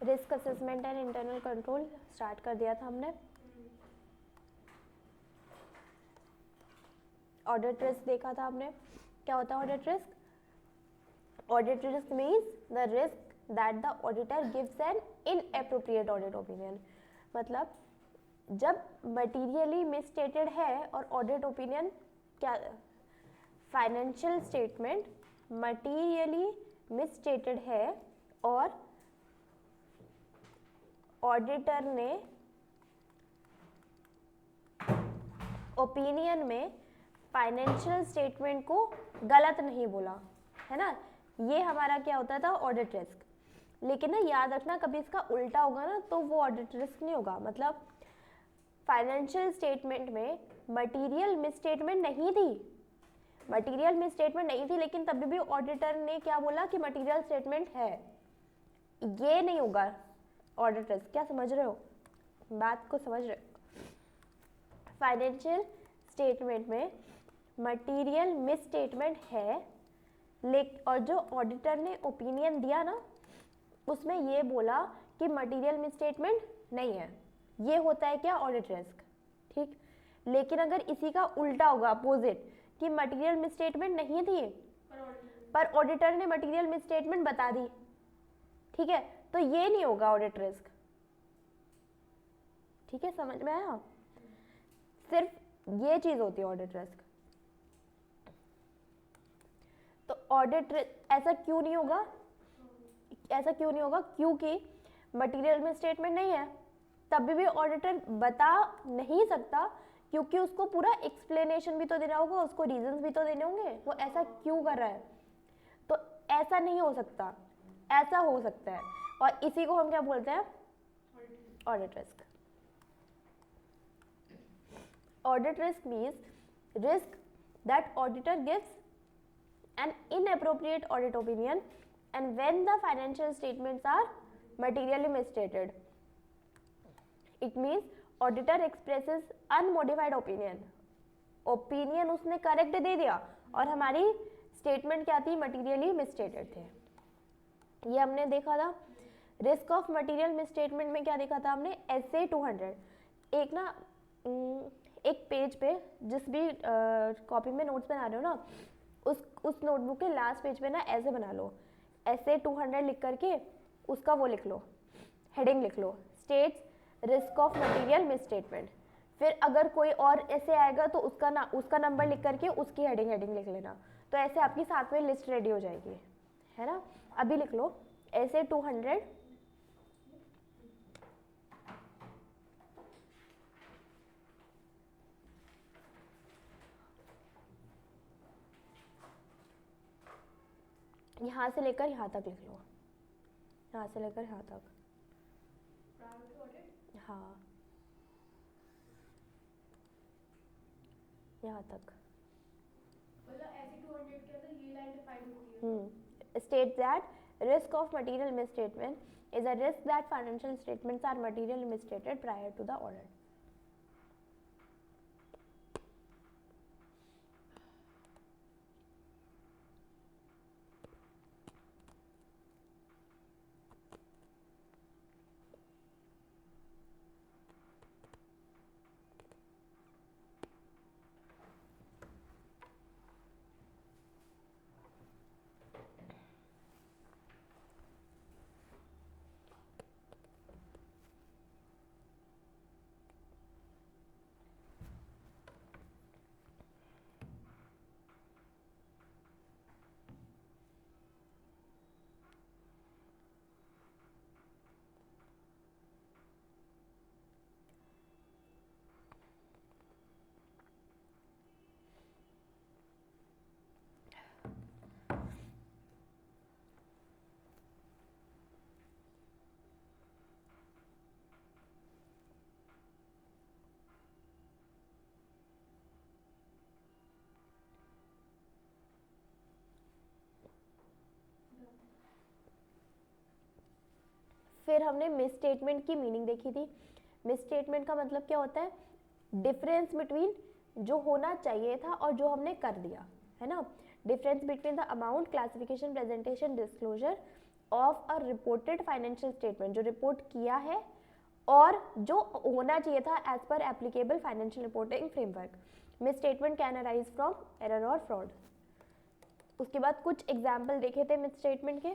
Risk assessment and internal control start कर दिया था हमने। ऑडिट रिस्क देखा था हमने। क्या होता है audit risk? Audit risk means the risk that the auditor gives an inappropriate audit opinion. मतलब जब मटीरियली मिसस्टेटेड है और ऑडिट ओपिनियन क्या, फाइनेंशियल स्टेटमेंट मटीरियली मिसस्टेटेड है और ऑडिटर ने ओपिनियन में फाइनेंशियल स्टेटमेंट को गलत नहीं बोला है ना, ये हमारा क्या होता था ऑडिट रिस्क। लेकिन ना याद रखना कभी इसका उल्टा होगा ना तो वो ऑडिट रिस्क नहीं होगा। मतलब फाइनेंशियल स्टेटमेंट में मटीरियल मिसस्टेटमेंट नहीं थी, मटीरियल मिसस्टेटमेंट नहीं थी, लेकिन तभी भी ऑडिटर ने क्या बोला कि मटीरियल स्टेटमेंट है, ये नहीं होगा ऑडिट रिस्क। क्या समझ रहे हो, बात को समझ रहे हो? फाइनेंशियल स्टेटमेंट में मटीरियल मिसस्टेटमेंट है और जो ऑडिटर ने ओपिनियन दिया ना उसमें ये बोला कि मटीरियल मिसस्टेटमेंट नहीं है, ये होता है क्या ऑडिट रिस्क। ठीक, लेकिन अगर इसी का उल्टा होगा अपोजिट कि मटीरियल मिसस्टेटमेंट नहीं थी पर ऑडिटर ने मटीरियल मिसस्टेटमेंट बता दी, ठीक है, तो ये नहीं होगा ऑडिट रिस्क। ठीक है, समझ में आया? सिर्फ ये चीज होती है ऑडिट रिस्क। तो ऑडिट ऐसा क्यों नहीं होगा, ऐसा क्यों नहीं होगा? क्योंकि मटीरियल में स्टेटमेंट नहीं है, तभी भी ऑडिटर बता नहीं सकता क्योंकि उसको पूरा एक्सप्लेनेशन भी तो देना होगा, उसको रीजंस भी तो देने होंगे वो ऐसा क्यों कर रहा है। तो ऐसा नहीं हो सकता, ऐसा हो सकता है, और इसी को हम क्या बोलते हैं? Audit risk. Audit risk means risk that auditor gives an inappropriate audit opinion and when the financial statements are materially misstated. It means auditor expresses unmodified opinion. Opinion उसने correct दे दिया और हमारी statement क्या थी? materially misstated थे। ये हमने देखा था। risk of material misstatement में क्या देखा था हमने? SA 200। एक ना एक पेज पे जिस भी कॉपी में नोट्स बना रहे हो ना उस नोटबुक के लास्ट पेज पे ना ऐसे बना लो, ऐसे 200 लिख करके उसका वो लिख लो, हेडिंग लिख लो, states risk of material misstatement. फिर अगर कोई और ऐसे आएगा तो उसका नंबर लिख करके उसकी हेडिंग लिख लेना, तो ऐसे आपकी साथ में लिस्ट रेडी हो जाएगी, है ना। अभी लिख लो ऐसे 200 यहाँ से लेकर यहाँ तक लिख लो, यहाँ से लेकर यहाँ तक। हाँ, यहाँ तक। मतलब ऐसे 200 के अंदर ये लाइन डिफाइन होती है। States that risk of material misstatement is a risk that financial statements are materially misstated prior to the audit. फिर हमने मिस स्टेटमेंट की मीनिंग देखी थी। मिस स्टेटमेंट का मतलब क्या होता है? डिफरेंस बिटवीन जो होना चाहिए था और जो हमने कर दिया, है ना. Difference between the amount, classification, presentation, disclosure of a reported financial statement, जो रिपोर्ट किया है और जो होना चाहिए था as per applicable financial reporting framework. Misstatement can arise from error और फ्रॉड. उसके बाद कुछ एग्जाम्पल देखे थे मिस स्टेटमेंट के.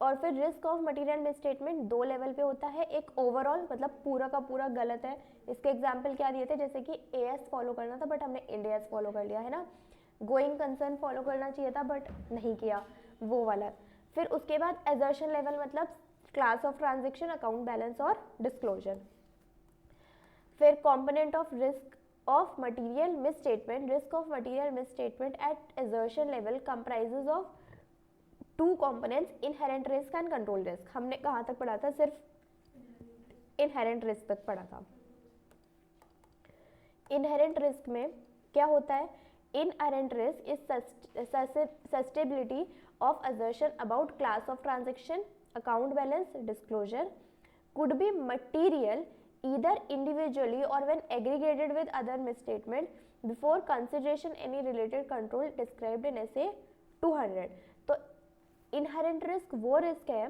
और फिर risk of material miss statement 2 level पे होता है. एक ओवरऑल, मतलब पूरा का पूरा गलत है. इसके एग्जाम्पल क्या दिए थे, जैसे कि AS फॉलो करना था बट हमने इंडियास फॉलो कर लिया, है ना. गोइंग कंसर्न फॉलो करना चाहिए था बट नहीं किया, वो वाला. फिर उसके बाद एजर्शन लेवल, मतलब class of transaction, account balance और डिस्क्लोजर. फिर component of risk of material misstatement. Risk of material misstatement at assertion level comprises of 2 components, inherent risk and control risk. हमने कहाँ तक पढ़ा था, सिर्फ inherent risk तक पढ़ा था. inherent risk में क्या होता है, inherent risk is susceptibility of assertion about class of transaction, account balance, disclosure, could be material either individually or when aggregated with other misstatement before consideration any related control described in essay 200. तो inherent risk वो risk है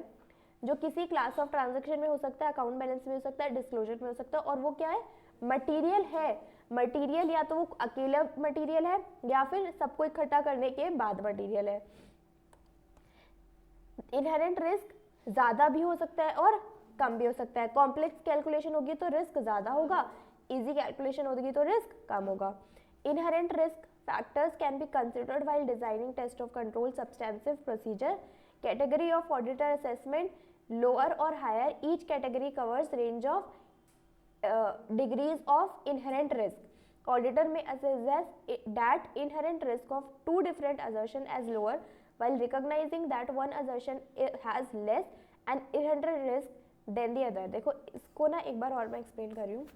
जो किसी class of transaction में हो सकता है, account balance में हो सकता है, डिस्क्लोजर में हो सकता है, और वो क्या है, मटीरियल है. मटीरियल या तो वो अकेला मटीरियल है या फिर सबको इकट्ठा करने के बाद मटीरियल है. इनहेरेंट रिस्क ज़्यादा भी हो सकता है और कम भी हो सकता है. कॉम्प्लेक्स कैलकुलेशन होगी तो रिस्क ज़्यादा होगा, इजी कैलकुलेशन होगी तो रिस्क कम होगा. Inherent risk factors can be considered while designing test of control substantive procedure. Category of auditor assessment, lower और higher, each category covers range of degrees of inherent risk. Auditor may assess that inherent risk of 2 different assertion as lower while recognizing that one assertion has less and inherent risk than the other. देखो इसको ना एक बार और मैं explain कर रही हूँ.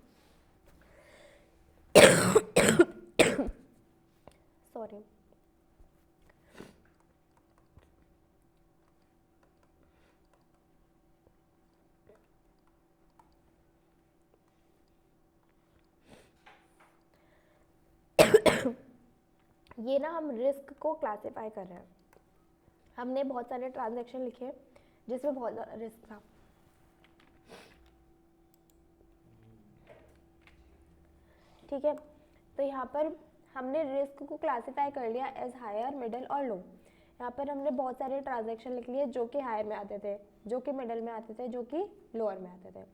Sorry. ये ना हम रिस्क को क्लासिफाई कर रहे हैं. हमने बहुत सारे ट्रांजैक्शन लिखे जिसमें बहुत ज़्यादा रिस्क था. ठीक है, तो यहाँ पर हमने रिस्क को क्लासिफाई कर लिया एज हायर, मिडिल और लो. यहाँ पर हमने बहुत सारे ट्रांजैक्शन लिख लिए जो कि हायर में आते थे, जो कि मिडिल में आते थे, जो कि लोअर में आते थे.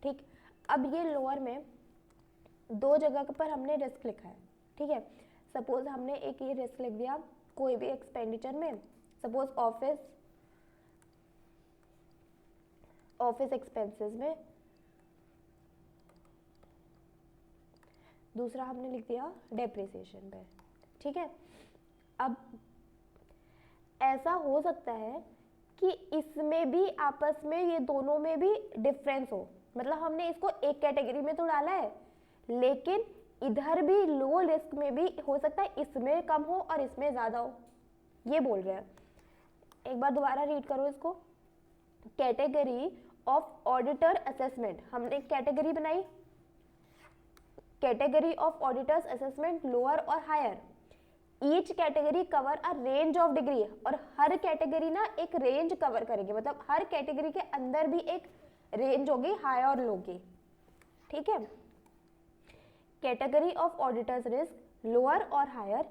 ठीक, अब ये लोअर में 2 जगह पर हमने रिस्क लिखा है. ठीक है, सपोज हमने एक ये रिस्क लिख दिया कोई भी एक्सपेंडिचर में, सपोज ऑफिस एक्सपेंसेस में. दूसरा हमने लिख दिया डेप्रिसिएशन पे. ठीक है, अब ऐसा हो सकता है कि इसमें भी आपस में ये दोनों में भी डिफरेंस हो. मतलब हमने इसको एक कैटेगरी में तो डाला है, लेकिन इधर भी लो रिस्क में भी हो सकता है इसमें कम हो और इसमें ज़्यादा हो. ये बोल रहे हैं. एक बार दोबारा रीड करो इसको. कैटेगरी ऑफ ऑडिटर असेसमेंट, हमने कैटेगरी बनाई, category of auditors assessment lower और higher. Each category cover a range of degree, और हर कैटेगरी ना एक रेंज कवर करेगी, मतलब हर कैटेगरी के अंदर भी एक रेंज होगी हाई और लो की. ठीक है, category of auditors risk lower और higher,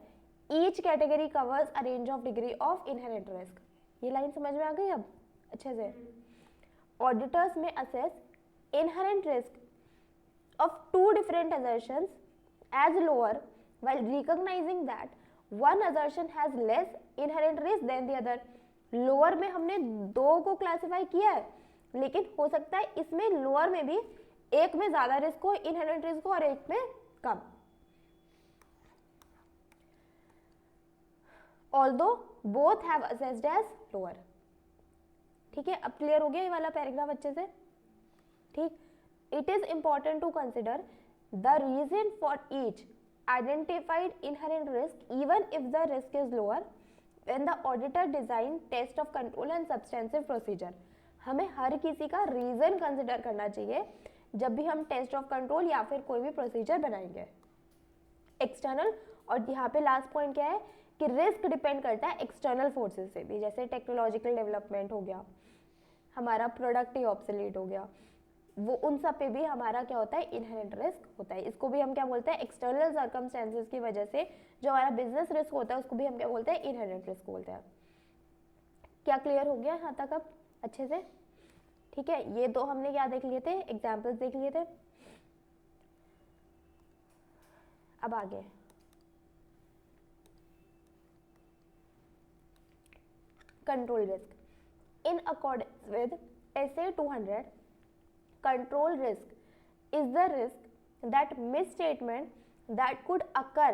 each category covers a range of degree of inherent risk. ये लाइन समझ में आ गई अब अच्छे से. Auditors may assess inherent risk of 2 different assertions as lower while recognizing that one assertion has less inherent risk than the other. lower में हमने 2 को क्लासिफाई किया है, लेकिन हो सकता है इसमें लोअर में भी एक में ज्यादा रिस्क हो, इनहेरेंट रिस्क हो, और एक में कम. although both have assessed as lower. ठीक है, अब क्लियर हो गया ये वाला पैराग्राफ अच्छे से. ठीक, it is important to consider the reason for each identified inherent risk even if the risk is lower when the auditor design test of control and substantive procedure. हमें हर किसी का रीजन कंसिडर करना चाहिए जब भी हम टेस्ट ऑफ कंट्रोल या फिर कोई भी प्रोसीजर बनाएंगे. एक्सटर्नल, और यहाँ पे लास्ट पॉइंट क्या है, कि रिस्क डिपेंड करता है एक्सटर्नल फोर्सेस से भी, जैसे टेक्नोलॉजिकल डेवलपमेंट हो गया, हमारा प्रोडक्ट ही ऑब्सोलीट हो गया, वो उन सब पे भी हमारा क्या होता है, इनहेरेंट रिस्क होता है। इसको भी हम क्या बोलते हैं, एक्सटर्नल सर्कमस्टेंसेस की वजह से जो हमारा बिजनेस रिस्क होता है उसको भी हम क्या बोलते हैं, इनहेरेंट रिस्क बोलते हैं। क्या क्लियर हो गया यहाँ तक अब अच्छे से? ठीक है, ये दो हमने क्या देख लिए थे, एग्जाम्पल्स देख लिए थे। अब आगे control risk. In accordance with SA 200, control risk is the risk that misstatement that could occur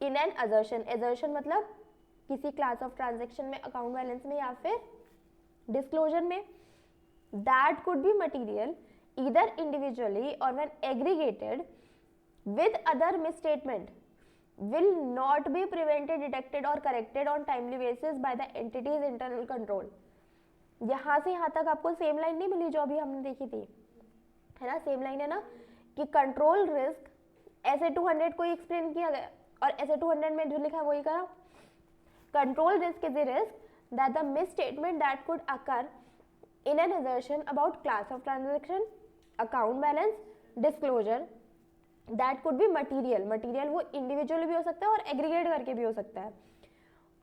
in an assertion. assertion मतलब किसी क्लास ऑफ ट्रांजेक्शन में, अकाउंट बैलेंस में या फिर डिस्क्लोजर में, that could be material either individually or when aggregated with other misstatement will not be prevented, detected or corrected on timely basis by the entity's internal control. यहाँ से यहाँ तक आपको सेम लाइन नहीं मिली जो अभी हमने देखी थी, है ना, सेम लाइन है ना, कि कंट्रोल रिस्क SA 200 को एक्सप्लेन किया गया और SA 200 में जो लिखा है वही करा। Control risk is the risk that the misstatement that could occur in an assertion about class of transaction, account balance, disclosure, that could be material. Material वो इंडिविजुअली भी हो सकता है और एग्रीगेट करके भी हो सकता है।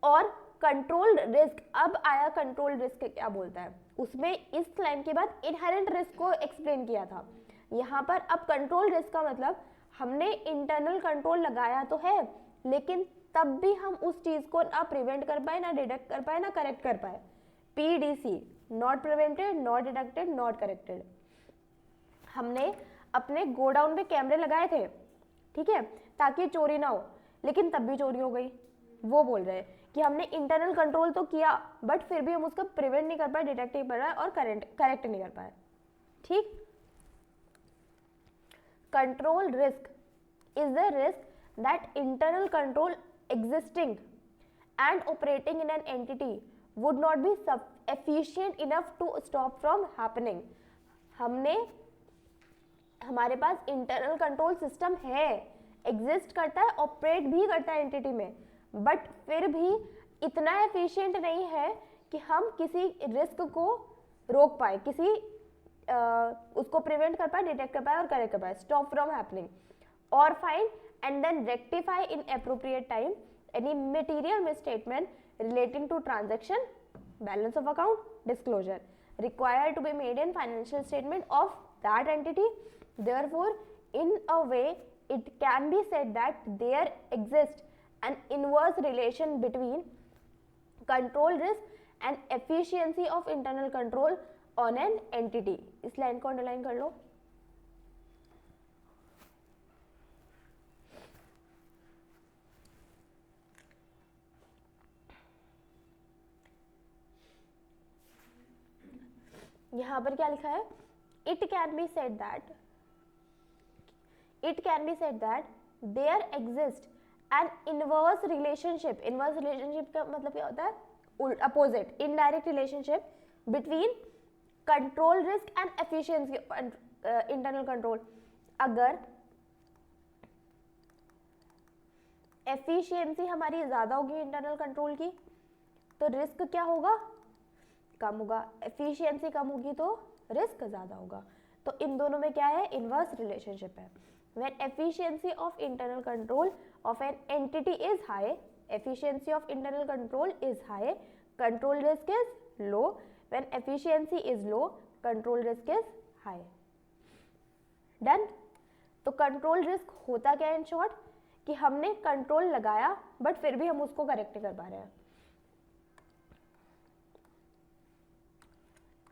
और कंट्रोल रिस्क, अब आया कंट्रोल रिस्क क्या बोलता है, उसमें इस लाइन के बाद इनहेरेंट रिस्क को एक्सप्लेन किया था। यहाँ पर अब कंट्रोल रिस्क का मतलब हमने इंटरनल कंट्रोल लगाया तो है, लेकिन तब भी हम उस चीज को ना प्रिवेंट कर पाए, ना डिटेक्ट कर पाए, ना करेक्ट कर पाए। PDC, not prevented, not detected, not corrected. हमने अपने गोडाउन पे कैमरे लगाए थे, ठीक है, ताकि चोरी ना हो, लेकिन तब भी चोरी हो गई। वो बोल रहे हैं कि हमने इंटरनल कंट्रोल तो किया बट फिर भी हम उसका प्रिवेंट नहीं कर पाए, डिटेक्ट नहीं कर पाए और करेक्ट नहीं कर पाए। ठीक, control risk is the risk that internal control existing and operating in an entity would not be efficient enough to stop from happening. हमारे पास इंटरनल कंट्रोल सिस्टम है, एग्जिस्ट करता है, ऑपरेट भी करता है एंटिटी में, बट फिर भी इतना एफिशिएंट नहीं है कि हम किसी रिस्क को रोक पाए, उसको प्रिवेंट कर पाए, डिटेक्ट कर पाए और करेक्ट कर पाए, स्टॉप फ्रॉम हैपनिंग, और find and then rectify in appropriate time any material misstatement relating to transaction, balance of account, disclosure required to be made in financial statement of that entity. Therefore, in a way, it can be said that there exists an inverse relation between control risk and efficiency of internal control on an entity. इस line को underline कर लो। यहाँ पर क्या लिखा है, it can be said that there exists an inverse relationship. inverse relationship का मतलब क्या होता है, opposite, indirect relationship between control risk and efficiency internal control. अगर efficiency हमारी ज़्यादा होगी इंटरनल कंट्रोल की तो रिस्क क्या होगा, कम होगा। एफिशिएंसी कम होगी तो रिस्क ज़्यादा होगा। तो इन दोनों में क्या है, इनवर्स रिलेशनशिप है। When efficiency of internal control of an entity is high, efficiency of internal control is high, control risk is low. When efficiency is low, control risk is high. Done? तो control risk होता क्या है in short, कि हमने control लगाया but फिर भी हम उसको करेक्ट कर पा रहे हैं।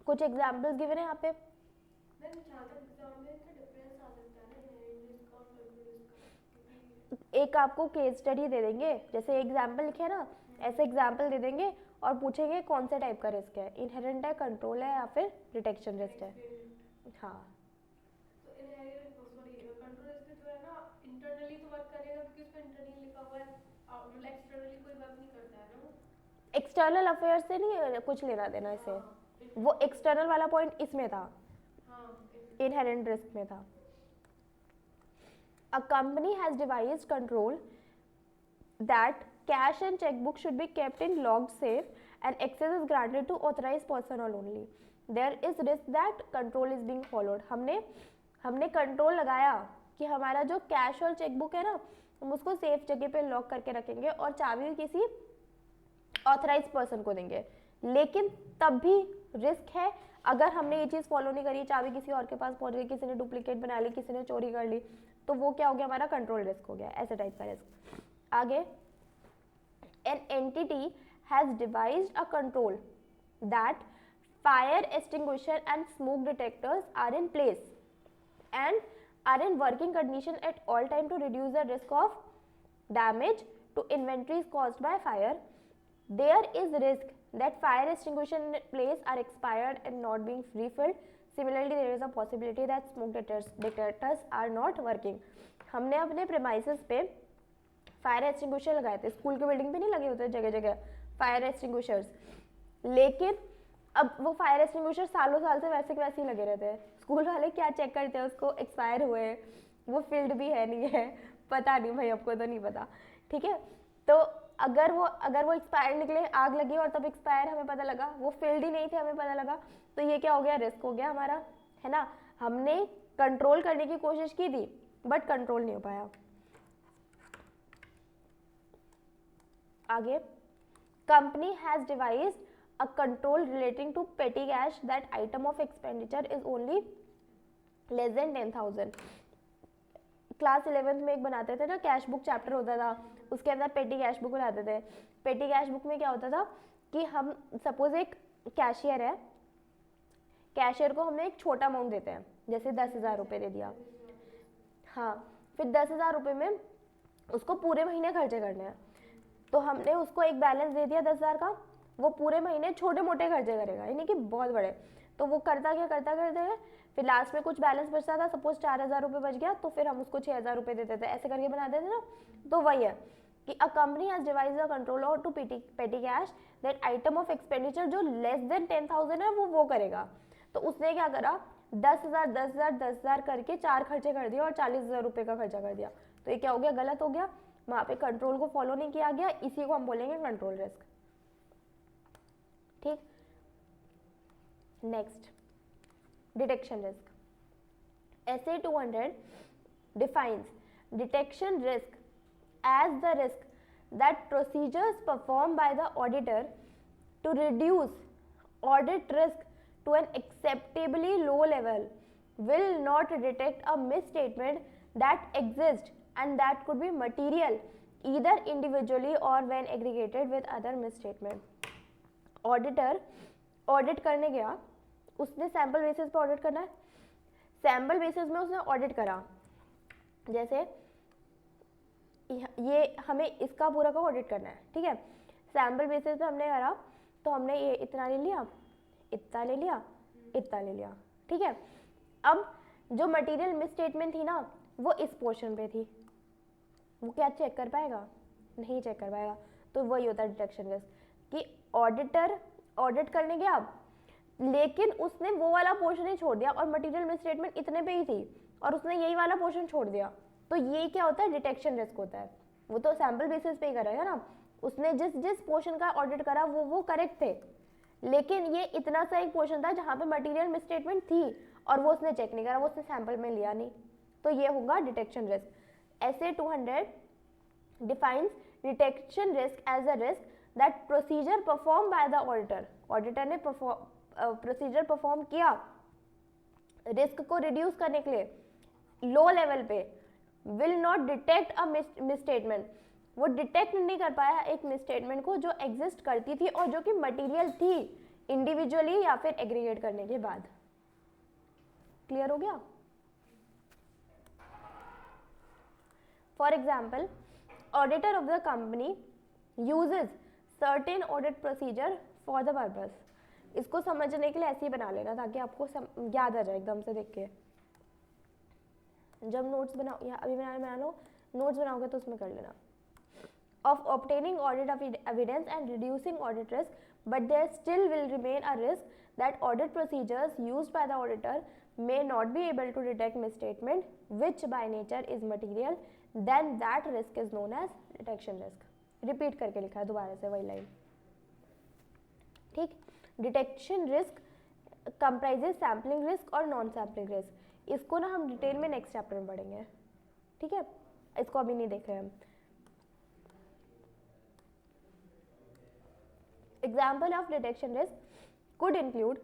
कुछ एग्जाम्पल्स गिवन है यहाँ पे। एक आपको केस स्टडी दे देंगे, जैसे एग्जाम्पल लिखे है ना, ऐसे एग्जाम्पल दे देंगे और पूछेंगे कौन से टाइप का रिस्क है, इनहेरेंट है, कंट्रोल है या फिर डिटेक्शन रिस्क है। हाँ, तो कंट्रोल रिस्क जो है ना इंटरनली तो वर्क करेगा क्योंकि उसमें इंटरनली लिखा हुआ है, मतलब एक्सटर्नली कोई वर्क नहीं करता है ना। एक्सटर्नल अफेयर से नहीं कुछ लेना देना इसे, वो एक्सटर्नल वाला पॉइंट इसमें था, इनहेरेंट रिस्क में था। A company has devised control that cash and checkbook should be kept in locked safe and access is granted to authorized personnel only. There is risk that control is being followed. हमने control लगाया कि हमारा जो cash और chequebook है ना, हम उसको सेफ जगह पे लॉक करके रखेंगे और चाबी किसी ऑथराइज पर्सन को देंगे, लेकिन तब भी रिस्क है अगर हमने ये चीज़ फॉलो नहीं करी, चाबी किसी और के पास पहुंच गई, किसी ने डुप्लीकेट बना ली, किसी ने चोरी कर ली, तो वो क्या हो गया, हमारा कंट्रोल रिस्क हो गया, ऐसे टाइप का रिस्क। आगे, an entity has devised a control that fire extinguisher and smoke detectors are in place and are in working condition at all time to reduce the risk of damage to inventories caused by fire. There is risk that fire extinguisher in place are expired and not being refilled. Similarly, there is a possibility that smoke detectors are not working. हमने अपने premises पे fire extinguisher लगाए थे, school के building पे नहीं लगे होते जगह जगह फायर एक्सटिंग्विशर्स, लेकिन अब वो फायर एक्सटिंग्विशर सालों साल से वैसे के वैसे ही लगे रहते हैं। स्कूल वाले क्या चेक करते हैं उसको, एक्सपायर हुए, वो फील्ड भी है नहीं है, पता नहीं भाई, आपको तो नहीं पता, ठीक है। तो अगर वो एक्सपायर निकले, आग लगी और तब एक्सपायर हमें पता लगा, वो फील्ड ही नहीं थे हमें पता लगा, तो ये क्या हो गया, रिस्क हो गया हमारा, है ना। हमने कंट्रोल करने की कोशिश की थी बट कंट्रोल नहीं हो पाया। आगे, company has devised a control relating to petty cash that item of expenditure is only less than 10,000. Class 11th में एक बनाते थे ना, कैश बुक चैप्टर होता था, उसके अंदर पेटी कैश बुक बनाते थे। पेटी कैश बुक में क्या होता था कि हम सपोज एक कैशियर है, कैशियर को हमने एक छोटा अमाउंट देते हैं, जैसे 10,000 रुपये दे दिया, हाँ, फिर 10,000 रुपये में उसको पूरे महीने खर्चे करने हैं, तो हमने उसको एक बैलेंस दे दिया 10,000 का, वो पूरे महीने छोटे मोटे खर्चे करेगा, यानी कि बहुत बड़े। तो वो करता है, फिर लास्ट में कुछ बैलेंस बचता था, सपोज 4,000 रुपये बच गया, तो फिर हम उसको 6,000 रुपये देते थे, ऐसे करके बना देते ना। तो वही है कि a company has devised a control over to petty cash that item of expenditure जो लेस देन 10,000 है वो करेगा। तो उसने क्या करा, 10,000 10,000 10,000 करके 4 खर्चे कर दिया और 40,000 रुपये का खर्चा कर दिया, तो ये क्या हो गया, गलत हो गया, वहाँ पे कंट्रोल को फॉलो नहीं किया गया, इसी को हम बोलेंगे कंट्रोल रिस्क, ठीक। Next, detection risk. SA 200 defines detection risk as the risk that procedures performed by the auditor to reduce audit risk to an acceptably low level will not detect a misstatement that exists and that could be material either individually or when aggregated with other misstatement. Auditor audit करने गया, उसने sample basis पे audit करना है, sample basis में उसने audit करा, जैसे ये हमें इसका पूरा का ऑडिट करना है, ठीक है, सैम्पल बेसिस पे हमने करा, तो हमने ये इतना ले लिया, इतना ले लिया, इतना ले लिया, ठीक है। अब जो मटेरियल मिसस्टेटमेंट थी ना, वो इस पोर्शन पे थी, वो क्या चेक कर पाएगा, नहीं चेक कर पाएगा, तो वही होता है डिटेक्शन रिस्क कि ऑडिटर ऑडिट करने गया, लेकिन उसने वो वाला पोर्शन ही छोड़ दिया और मटेरियल मिसस्टेटमेंट इतने पे ही थी और उसने यही वाला पोर्शन छोड़ दिया, तो ये क्या होता है, डिटेक्शन रिस्क होता है। वो तो सैम्पल बेसिस पे ही करेगा ना, उसने जिस पोर्शन का ऑडिट करा वो करेक्ट थे, लेकिन ये इतना सा एक पोर्शन था जहाँ पे मटेरियल मिसस्टेटमेंट थी और वो उसने चेक नहीं करा, वो उसने सैम्पल में लिया नहीं, तो ये होगा detection risk. SA 200 defines detection risk as a risk that procedure performed by the auditor, auditor ने प्रोसीजर परफॉर्म किया रिस्क को रिड्यूस करने के लिए लो लेवल पे, will not detect a misstatement, वो डिटेक्ट नहीं कर पाया एक मिसस्टेटमेंट को जो एग्जिस्ट करती थी और जो कि मटेरियल थी इंडिविजुअली या फिर एग्रीगेट करने के बाद। क्लियर हो गया? For example, auditor of the company uses certain audit procedure for the purpose. इसको समझने के लिए ऐसे ही बना लेना ताकि आपको याद आ जाए एकदम से देख के। जब नोट्स बनाओ या अभी बना लो, नोट्स बनाओगे तो उसमें कर लेना। Of obtaining audit evidence and reducing audit risk, but there still will remain a risk that audit procedures used by the auditor may not be able to detect misstatement which by nature is material, then that risk is known as detection risk. Repeat करके लिखा है दोबारा से वही line, ठीक। Detection risk comprises sampling risk और non sampling risk. इसको ना हम डिटेल में नेक्स्ट चैप्टर में पढ़ेंगे, ठीक है, इसको अभी नहीं देख रहे हम। Example of detection risk could include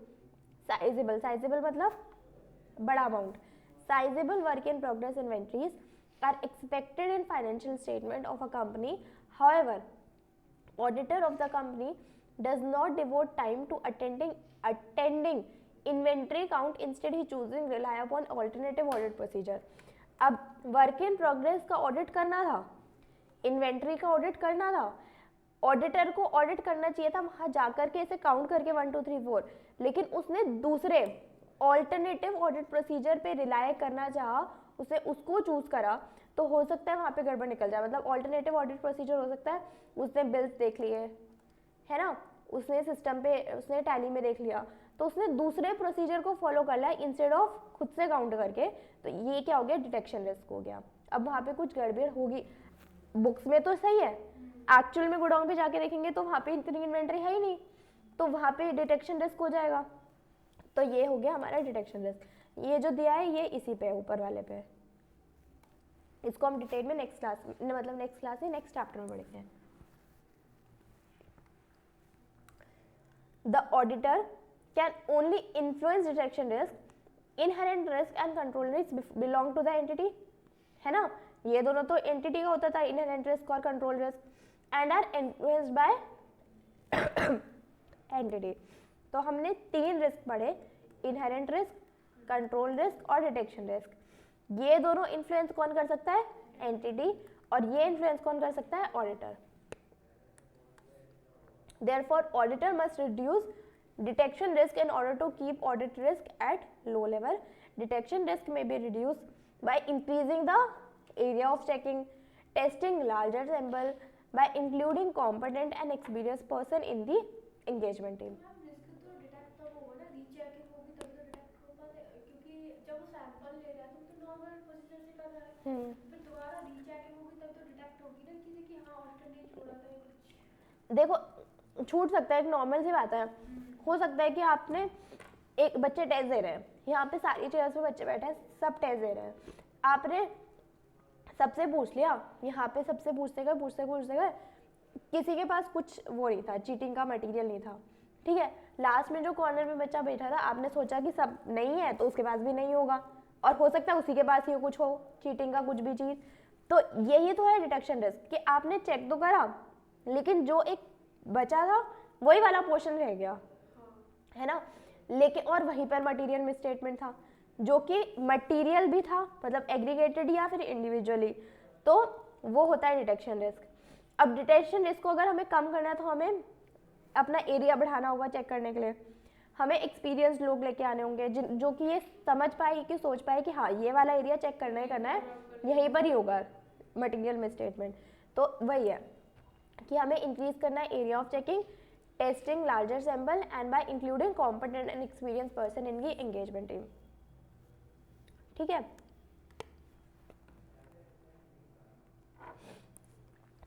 sizeable, sizeable मतलब बड़ा amount, sizeable work in progress inventories are expected in financial statement of a company, however auditor of the company does not devote time to attending inventory count, instead he choosing rely upon alternative audit procedure। अब work in progress का audit करना था, inventory का audit करना था, auditor को audit करना चाहिए था वहां जाकर के इसे काउंट करके 1 2 3 4, लेकिन उसने दूसरे ऑल्टरनेटिव ऑडिट प्रोसीजर पे रिलाय करना चाहा, उसने उसको चूज करा, तो हो सकता है वहाँ पे गड़बड़ निकल जाए। मतलब ऑल्टरनेटिव ऑडिट प्रोसीजर हो सकता है उसने बिल्स देख लिए है ना, उसने सिस्टम पे उसने टैली में देख लिया, तो उसने दूसरे प्रोसीजर को फॉलो कर लिया इंस्टेड ऑफ खुद से काउंट करके, तो ये क्या हो गया, डिटेक्शन रिस्क हो गया। अब वहाँ पे कुछ गड़बड़ होगी, बुक्स में तो सही है, एक्चुअल में गोडाउन पे जाके देखेंगे तो वहाँ पे इतनी इन्वेंट्री है ही नहीं, तो वहाँ पे डिटेक्शन रिस्क हो जाएगा। तो ये हो गया हमारा डिटेक्शन रिस्क। ये जो दिया है ये इसी पे ऊपर वाले पे, इसको हम डिटेल में नेक्स्ट क्लास मतलब नेक्स्ट क्लास में नेक्स्ट चैप्टर में पढ़ेंगे। The auditor can only influence detection risk, inherent risk and control risk belong to the entity, है ना, ये दोनों तो एंटिटी का होता था, इनहेरेंट रिस्क और control risk, and are influenced by entity. तो हमने 3 रिस्क पढ़े, इनहेरेंट रिस्क, कंट्रोल रिस्क और डिटेक्शन रिस्क। ये दोनों इन्फ्लुएंस कौन कर सकता है, एंटिटी, और ये इन्फ्लुएंस कौन कर सकता है, auditor. Therefore, auditor must reduce detection risk in order to keep audit risk at low level. Detection risk may be reduced by increasing the area of checking, testing larger sample, by including competent and experienced person in the engagement team. Risk तो detect तब होगा ना, rechecking होगी तभी तो detect हो पाए, क्योंकि जब वो सैंपल ले रहा है तो नॉर्मल प्रोसीजर से कर रहा है, फिर दोबारा रीचेकिंग होगी तब तो डिटेक्ट होगी ना कि हाँ ऑडिटर ने छोड़ा था कुछ। देखो छूट सकता है, एक नॉर्मल सी बात है, हो सकता है कि आपने एक बच्चे टेस्ट दे रहे हैं, यहाँ पे सारी चेयर्स पे बच्चे बैठे हैं, सब टेस्ट दे रहे हैं, आपने सबसे पूछ लिया, यहाँ पे सबसे पूछते गए, किसी के पास कुछ वो नहीं था, चीटिंग का मटेरियल नहीं था, ठीक है, लास्ट में जो कॉर्नर में बच्चा बैठा था आपने सोचा कि सब नहीं है तो उसके पास भी नहीं होगा, और हो सकता है उसी के पास ही कुछ हो चीटिंग का कुछ भी चीज़। तो यही तो है डिटेक्शन रिस्क कि आपने चेक तो करा लेकिन जो एक बचा था वही वाला पोर्शन रह गया, है ना, लेकिन और वहीं पर मटेरियल मिसस्टेटमेंट था जो कि मटेरियल भी था, मतलब एग्रीगेटेड या फिर इंडिविजुअली, तो वो होता है डिटेक्शन रिस्क। अब डिटेक्शन रिस्क को अगर हमें कम करना है तो हमें अपना एरिया बढ़ाना होगा चेक करने के लिए, हमें एक्सपीरियंस लोग लेके आने होंगे जो कि ये समझ पाए कि सोच पाए कि हाँ ये वाला एरिया चेक करना है, यहीं पर ही होगा मटेरियल मिसस्टेटमेंट। तो वही है कि हमें इंक्रीज करना है area of checking, testing larger sample and bye including competent and experience person in the engagement team, ठीक है।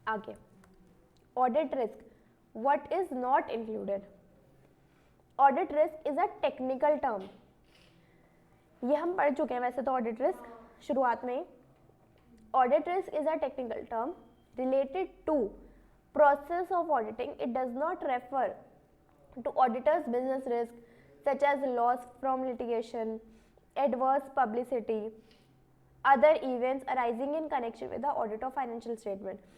आगे audit risk, what is not included. Audit risk is a technical term, ये हम पढ़ चुके हैं वैसे तो ऑडिट रिस्क शुरुआत में ही। Audit risk is a technical term related to process of auditing. It does not refer to auditor's business risk such as loss from litigation, adverse publicity, other events arising in connection with the audit of financial statement.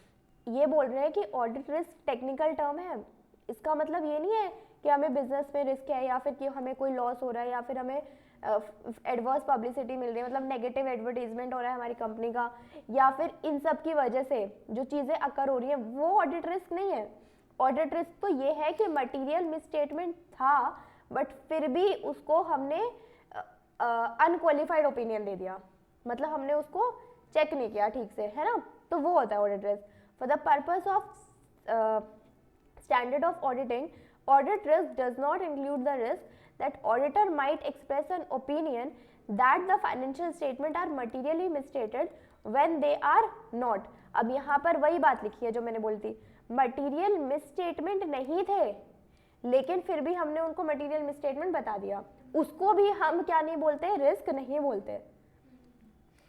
ये बोल रहे हैं कि audit risk technical term है, इसका मतलब ये नहीं है कि हमें बिजनेस में रिस्क है या फिर कि हमें कोई लॉस हो रहा है या फिर हमें एडवर्स पब्लिसिटी मिल रही है, मतलब नेगेटिव एडवर्टीजमेंट हो रहा है हमारी कंपनी का, या फिर इन सब की वजह से जो चीज़ें अकर हो रही हैं, वो ऑडिट रिस्क नहीं है। ऑडिट रिस्क तो ये है कि मटेरियल मिसस्टेटमेंट था बट फिर भी उसको हमने अनक्वालिफाइड ओपिनियन दे दिया, मतलब हमने उसको चेक नहीं किया ठीक से, है ना, तो वो होता है audit risk. For the purpose of standard of auditing, audit risk does not include the risk that auditor might express an opinion that the financial statement are materially misstated when they are not. अब यहाँ पर वही बात लिखी है जो मैंने बोली थी, मटीरियल मिसस्टेटमेंट नहीं थे, लेकिन फिर भी हमने उनको मटीरियल मिसस्टेटमेंट बता दिया, उसको भी हम क्या नहीं बोलते, रिस्क नहीं बोलते।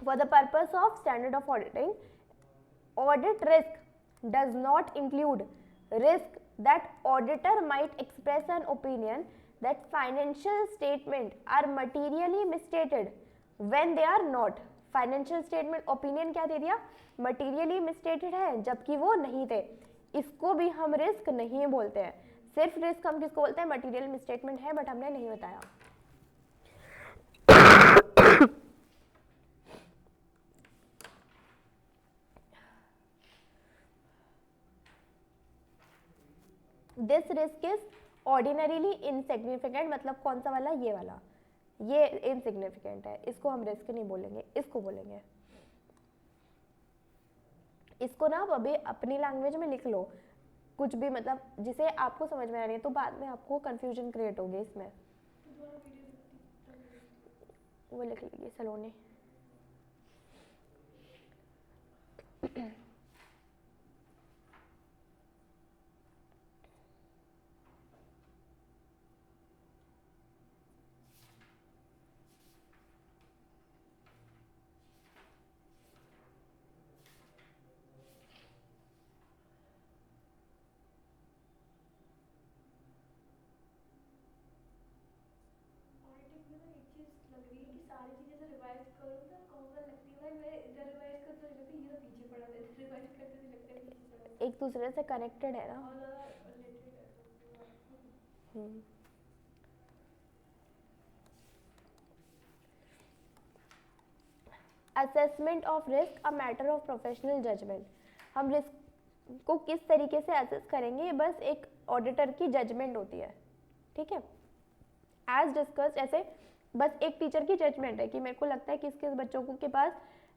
For the purpose of standard of auditing, audit risk does not include risk that auditor might express an opinion that financial statement are materially misstated when they are not. Financial statement opinion क्या दे दिया, materially misstated है जबकि वो नहीं थे, इसको भी हम रिस्क नहीं बोलते हैं। सिर्फ रिस्क हम किसको बोलते हैं, मटीरियल मिसस्टेटमेंट है, बट हमने नहीं बताया। This risk is ordinarily insignificant, मतलब कौन सा वाला, ये वाला, ये इनसिग्निफिकेंट है, इसको हम रिस्क नहीं बोलेंगे, इसको बोलेंगे। इसको ना आप अभी अपनी लैंग्वेज में लिख लो, कुछ भी, मतलब जिसे आपको समझ में आ रही है, तो बाद में आपको कंफ्यूजन क्रिएट होगी इसमें। वो लिख लीजिए सलोनी। सारी चीजें से रिवाइज करूँ तो कॉमन लगती है, भाई मैं इधर रिवाइज करते लगती है, ये तो पीछे पड़ा है, रिवाइज करते तो लगता है पीछे पड़ा है, एक दूसरे से कनेक्टेड है ना। और ज़्यादा रिलेटेड है। Assessment of risk a matter of professional judgement, हम रिस्क को किस तरीके से असेस करेंगे, बस एक ऑडिटर की जजमेंट होती है, ठीक है। एज डिस्कस्ड, ऐसे बस एक टीचर की जजमेंट है कि मेरे को लगता है किस किस बच्चों को के पास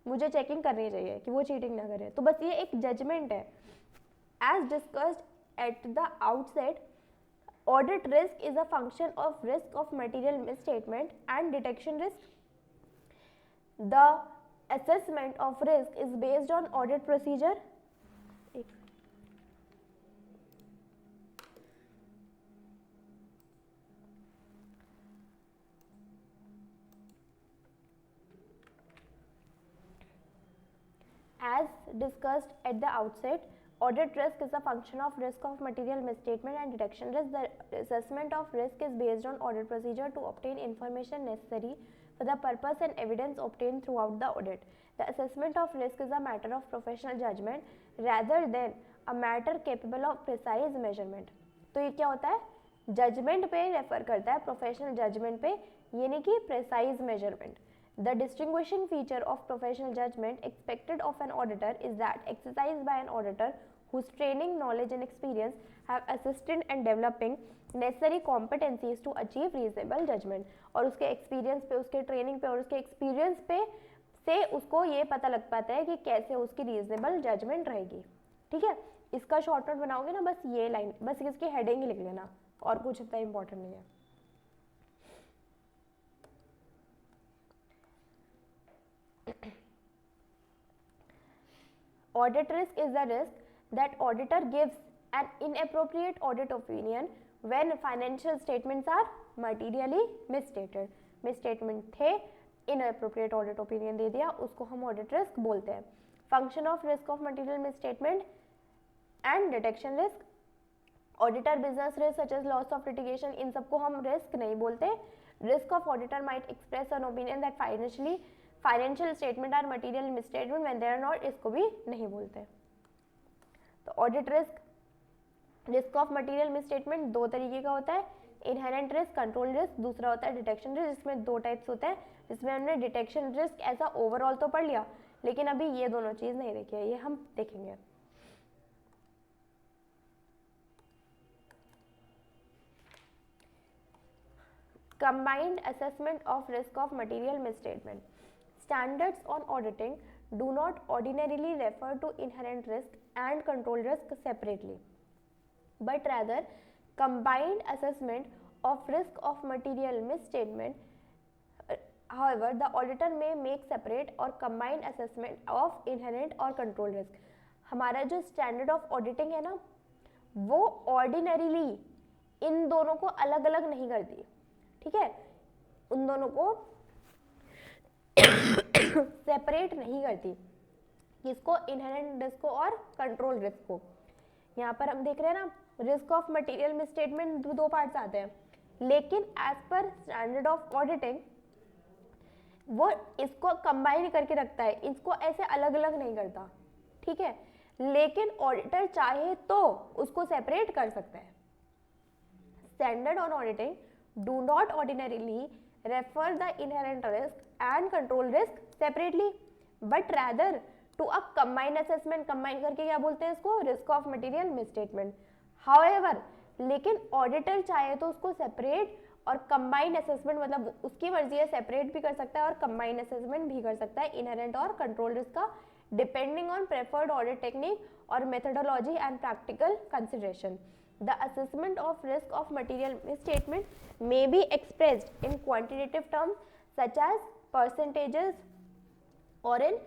मुझे चेकिंग करनी चाहिए कि वो चीटिंग ना करे, तो बस ये एक जजमेंट है। As discussed at the outset, audit risk is a function of risk of material misstatement and detection risk. The assessment of risk is based on audit procedure. As discussed at the outset, audit risk is a function of risk of material misstatement and detection risk. The assessment of risk is based on audit procedure to obtain information necessary for the purpose and evidence obtained throughout the audit. The assessment of risk is a matter of professional judgment rather than a matter capable of precise measurement. तो ये क्या होता है, judgement पे refer करता है, professional judgement पे, ये नहीं कि precise measurement. The distinguishing feature of professional judgment expected of an auditor is that exercised by an auditor whose training, knowledge and experience have assisted in developing necessary competencies to achieve reasonable judgment. और उसके experience पे, उसके training पे और उसके experience पे से उसको ये पता लग पाता है कि कैसे उसकी रीजनेबल जजमेंट रहेगी. ठीक है, इसका शॉर्ट नोट बनाओगे ना, बस ये लाइन, बस इसकी हेडिंग ही लिख लेना, और कुछ इतना इंपॉर्टेंट नहीं है. Audit risk is the risk that auditor gives an inappropriate audit opinion when financial statements are materially misstated. Misstatement थे, inappropriate audit opinion दे दिया, उसको हम audit risk बोलते हैं. Function of risk of material misstatement and detection risk. Auditor business risk such as loss of litigation, इन सबको हम risk नहीं बोलते. Risk of auditor might express an opinion that financial statement are material misstatement when they are not, इसको भी नहीं बोलते. तो audit risk, risk of material misstatement दो तरीके का होता है, इनहेरेंट रिस्क, कंट्रोल रिस्क. दूसरा होता है डिटेक्शन रिस्क, जिसमें दो टाइप्स होते हैं, जिसमें हमने डिटेक्शन रिस्क ऐसा ओवरऑल तो पढ़ लिया, लेकिन अभी ये दोनों चीज नहीं देखी है, ये हम देखेंगे. Combined assessment of risk of material misstatement. Standards on auditing do not ordinarily refer to inherent risk and control risk separately, but rather combined assessment of risk of material misstatement. However, the auditor may make separate or combined assessment of inherent or control risk. हमारा जो standard of auditing है ना, वो ordinarily इन दोनों को अलग अलग नहीं करती, ठीक है, उन दोनों को सेपरेट नहीं करती, किसको, इनहेरेंट रिस्क को और कंट्रोल रिस्क को। यहाँ पर हम देख रहे हैं ना, रिस्क ऑफ मटेरियल मिसस्टेटमेंट दो पार्ट्स आते हैं, लेकिन as per standard of auditing वो इसको कंबाइन करके रखता है, इसको ऐसे अलग अलग नहीं करता, ठीक है, लेकिन ऑडिटर चाहे तो उसको सेपरेट कर सकता है। Standard on auditing do not ordinarily refer the inherent risk and control risk separately but rather to a combine assessment, combine करके क्या बोलते हैं इसको, risk of material misstatement. However, लेकिन ऑडिटर चाहे तो उसको सेपरेट और कंबाइन असेसमेंट, मतलब उसकी मर्जी है, सेपरेट भी कर सकता है और कंबाइन असेसमेंट भी कर सकता है इनहेरेंट और कंट्रोल रिस्क का, depending on preferred audit technique और methodology and practical consideration. The assessment of risk of material misstatement may be expressed in quantitative terms such as percentages or in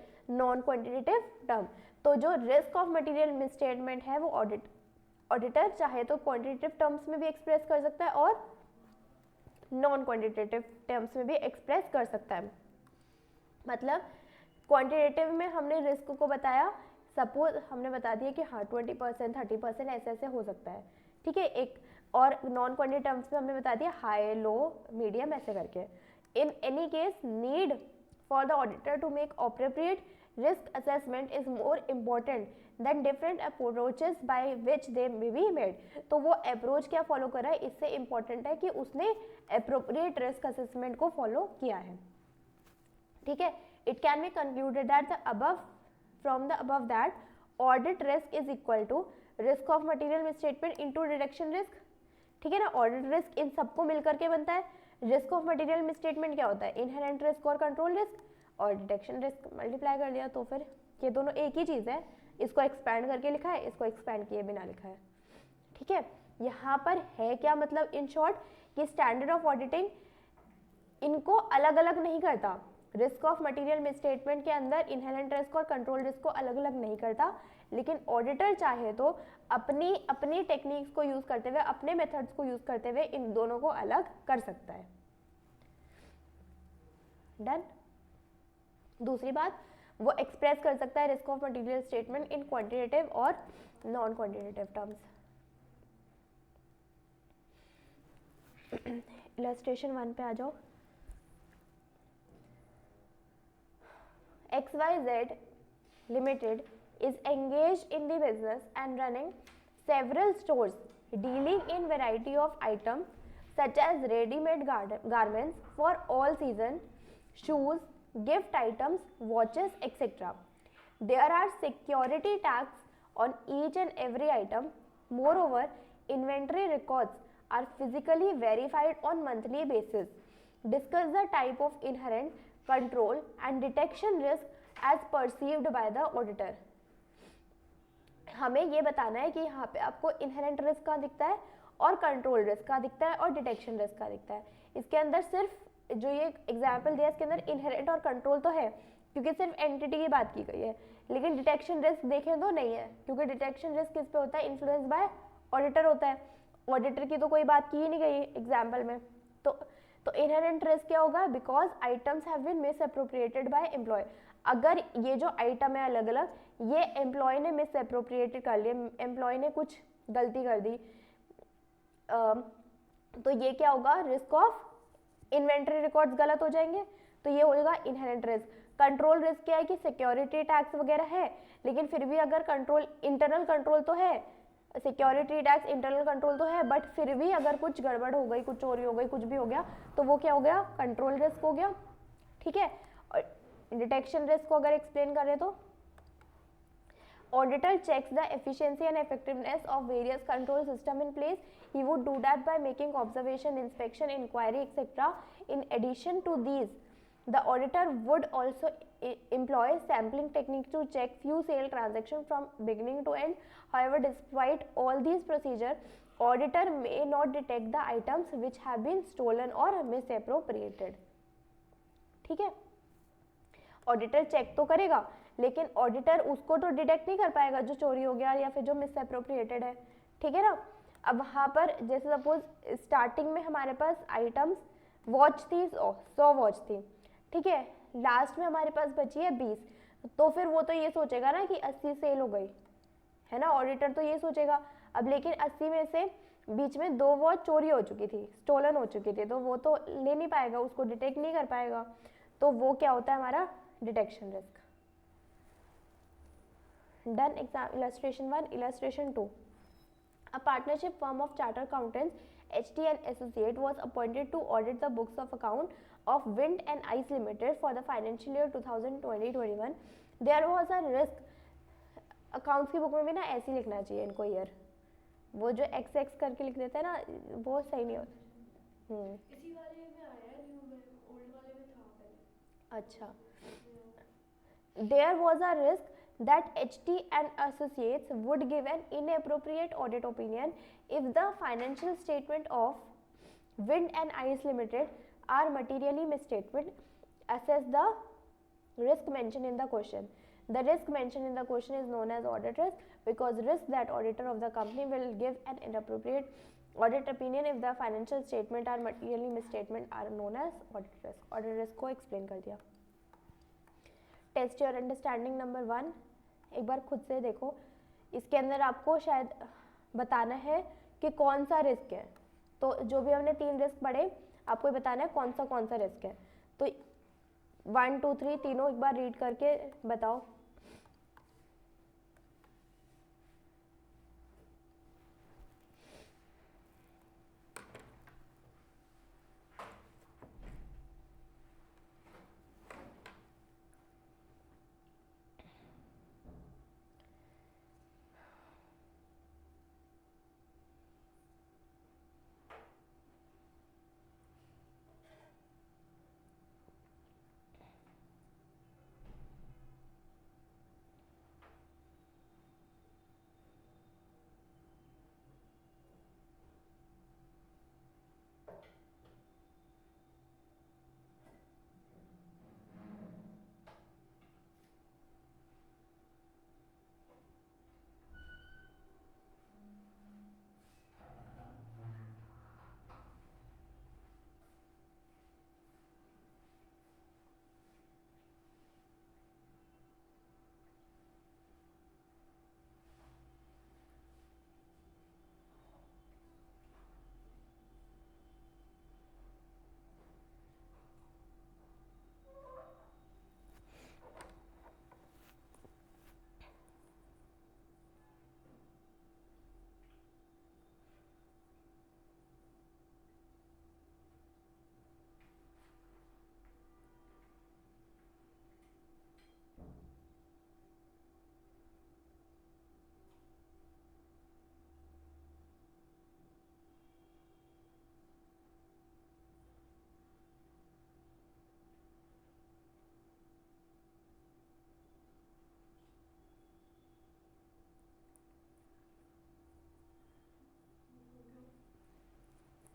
non-quantitative term। तो जो risk of material misstatement है वो auditor चाहे तो quantitative terms में भी express कर सकता है और नॉन क्वांटिटेटिव टर्म्स में भी एक्सप्रेस कर सकता है। मतलब क्वांटिटेटिव में हमने रिस्क को बताया, सपोज हमने बता दिया कि हाँ 20% 30% ऐसे ऐसे हो सकता है, ठीक है, एक, और नॉन क्वांटिटेटिव टर्म्स में हमने बता दिया हाई लो मीडियम ऐसे करके। In any case need for the auditor to make appropriate risk assessment is more important than different approaches by which they may be made. तो वो अप्रोच क्या follow कर रहा है, इससे इम्पोर्टेंट है कि उसने अप्रोप्रिएट रिस्क असेसमेंट को फॉलो किया है, ठीक है। It can be concluded that the above from the above that audit risk is equal to risk of material misstatement into detection risk, ठीक है ना। ऑडिट रिस्क इन सबको मिलकर के बनता है। रिस्क ऑफ मटेरियल मिसस्टेटमेंट क्या होता है, इनहेरेंट रिस्क और कंट्रोल रिस्क, और डिटेक्शन रिस्क मल्टीप्लाई कर दिया तो फिर ये दोनों एक ही चीज़ है। इसको एक्सपैंड करके लिखा है, इसको एक्सपैंड किए बिना लिखा है, ठीक है। यहाँ पर है क्या मतलब, इन शॉर्ट कि स्टैंडर्ड ऑफ ऑडिटिंग इनको अलग अलग नहीं करता, रिस्क ऑफ मटेरियल मिसस्टेटमेंट के अंदर इनहेरेंट रिस्क और कंट्रोल रिस्क को अलग अलग नहीं करता, लेकिन ऑडिटर चाहे तो अपनी टेक्निक्स को यूज करते हुए, अपने मेथड्स को यूज करते हुए इन दोनों को अलग कर सकता है। डन। दूसरी बात, वो एक्सप्रेस कर सकता है risk of material statement in quantitative और नॉन क्वांटिटेटिव टर्म्स। इलस्ट्रेशन 1 पे आ जाओ। XYZ Limited is engaged in the business and running several stores dealing in variety of items such as ready-made garments for all season, shoes, gift items, watches, etc. There are security tags on each and every item. Moreover, inventory records are physically verified on monthly basis. Discuss the type of inherent control and detection risk as perceived by the auditor। हमें ये बताना है कि यहाँ पे आपको inherent risk कहाँ दिखता है और कंट्रोल रिस्क कहाँ दिखता है और डिटेक्शन रिस्क कहाँ दिखता है। इसके अंदर सिर्फ जो ये एग्जाम्पल दिया इसके अंदर इनहेरेंट और कंट्रोल तो है क्योंकि सिर्फ एंटिटी की बात की गई है, लेकिन डिटेक्शन रिस्क देखें तो नहीं है, क्योंकि डिटेक्शन रिस्क किस पे होता है, इन्फ्लुएंस बाय ऑडिटर होता है। ऑडिटर की तो कोई बात की ही नहीं गई एग्जाम्पल में। तो इनहेरेंट रिस्क क्या होगा, because items have been misappropriated by employee. अगर ये जो आइटम है अलग अलग, ये एम्प्लॉय ने मिसअप्रोप्रिएटेड कर लिए, एम्प्लॉय ने कुछ गलती कर दी, तो ये क्या होगा, रिस्क ऑफ इन्वेंट्री रिकॉर्ड्स गलत हो जाएंगे, तो ये होगा इनहेरेंट रिस्क। कंट्रोल रिस्क क्या है कि सिक्योरिटी टैक्स वगैरह है, लेकिन फिर भी अगर कंट्रोल, इंटरनल कंट्रोल तो है, सिक्योरिटी टैक्स इंटरनल कंट्रोल तो है, बट फिर भी अगर कुछ गड़बड़ हो गई, कुछ चोरी हो गई, कुछ भी हो गया, तो वो क्या हो गया, कंट्रोल रिस्क हो गया, ठीक है। और डिटेक्शन रिस्क को अगर एक्सप्लेन करें तो auditor checks the efficiency and effectiveness of various control system in place. He would do that by making observation, inspection, inquiry, etc. In addition to these, the auditor would also employ sampling technique to check few sale transactions from beginning to end. However, despite all these procedures, auditor may not detect the items which have been stolen or misappropriated. ठीक है, auditor check तो करेगा, लेकिन auditor उसको तो detect नहीं कर पाएगा जो चोरी हो गया या फिर जो मिसअप्रोप्रिएटेड है, ठीक है ना। अब वहाँ पर जैसे सपोज स्टार्टिंग में हमारे पास आइटम्स वॉच थी 100 वॉच थी, ठीक है, लास्ट में हमारे पास बची है 20, तो फिर वो तो ये सोचेगा ना कि 80 सेल हो गई है ना, ऑडिटर तो ये सोचेगा। अब लेकिन 80 में से बीच में 2 वॉच चोरी हो चुकी थी, स्टोलन हो चुकी थी, तो वो तो ले नहीं पाएगा, उसको डिटेक्ट नहीं कर पाएगा, तो वो क्या होता है हमारा detection risk. Done. Exam illustration 1, illustration 2। A partnership firm of chartered accountants, HT and Associate, was appointed to audit the books of account of Wind and Ice Limited for the financial year 2020-21. There was a risk. Accounts की book में भी ना ऐसे ही लिखना चाहिए इनको year, वो जो एक्स एक्स करके लिख देते हैं ना वो सही नहीं होता। इसी वाले में आया है, न्यू में, ओल्ड वाले में था पहले। अच्छा। There was a risk that HT and Associates would give an inappropriate audit opinion if the financial statement of Wind and Ice Limited are materially misstatement. Assess the risk mentioned in the question. The risk mentioned in the question is known as audit risk because risk that auditor of the company will give an inappropriate audit opinion if the financial statement are materially misstatement are known as audit risk. Audit risk को explain कर दिया। Test your understanding number 1, एक बार खुद से देखो, इसके अंदर आपको शायद बताना है कि कौन सा रिस्क है, तो जो भी हमने 3 रिस्क पढ़े आपको बताना है कौन सा रिस्क है, तो 1 2 3 तीनों एक बार रीड करके बताओ।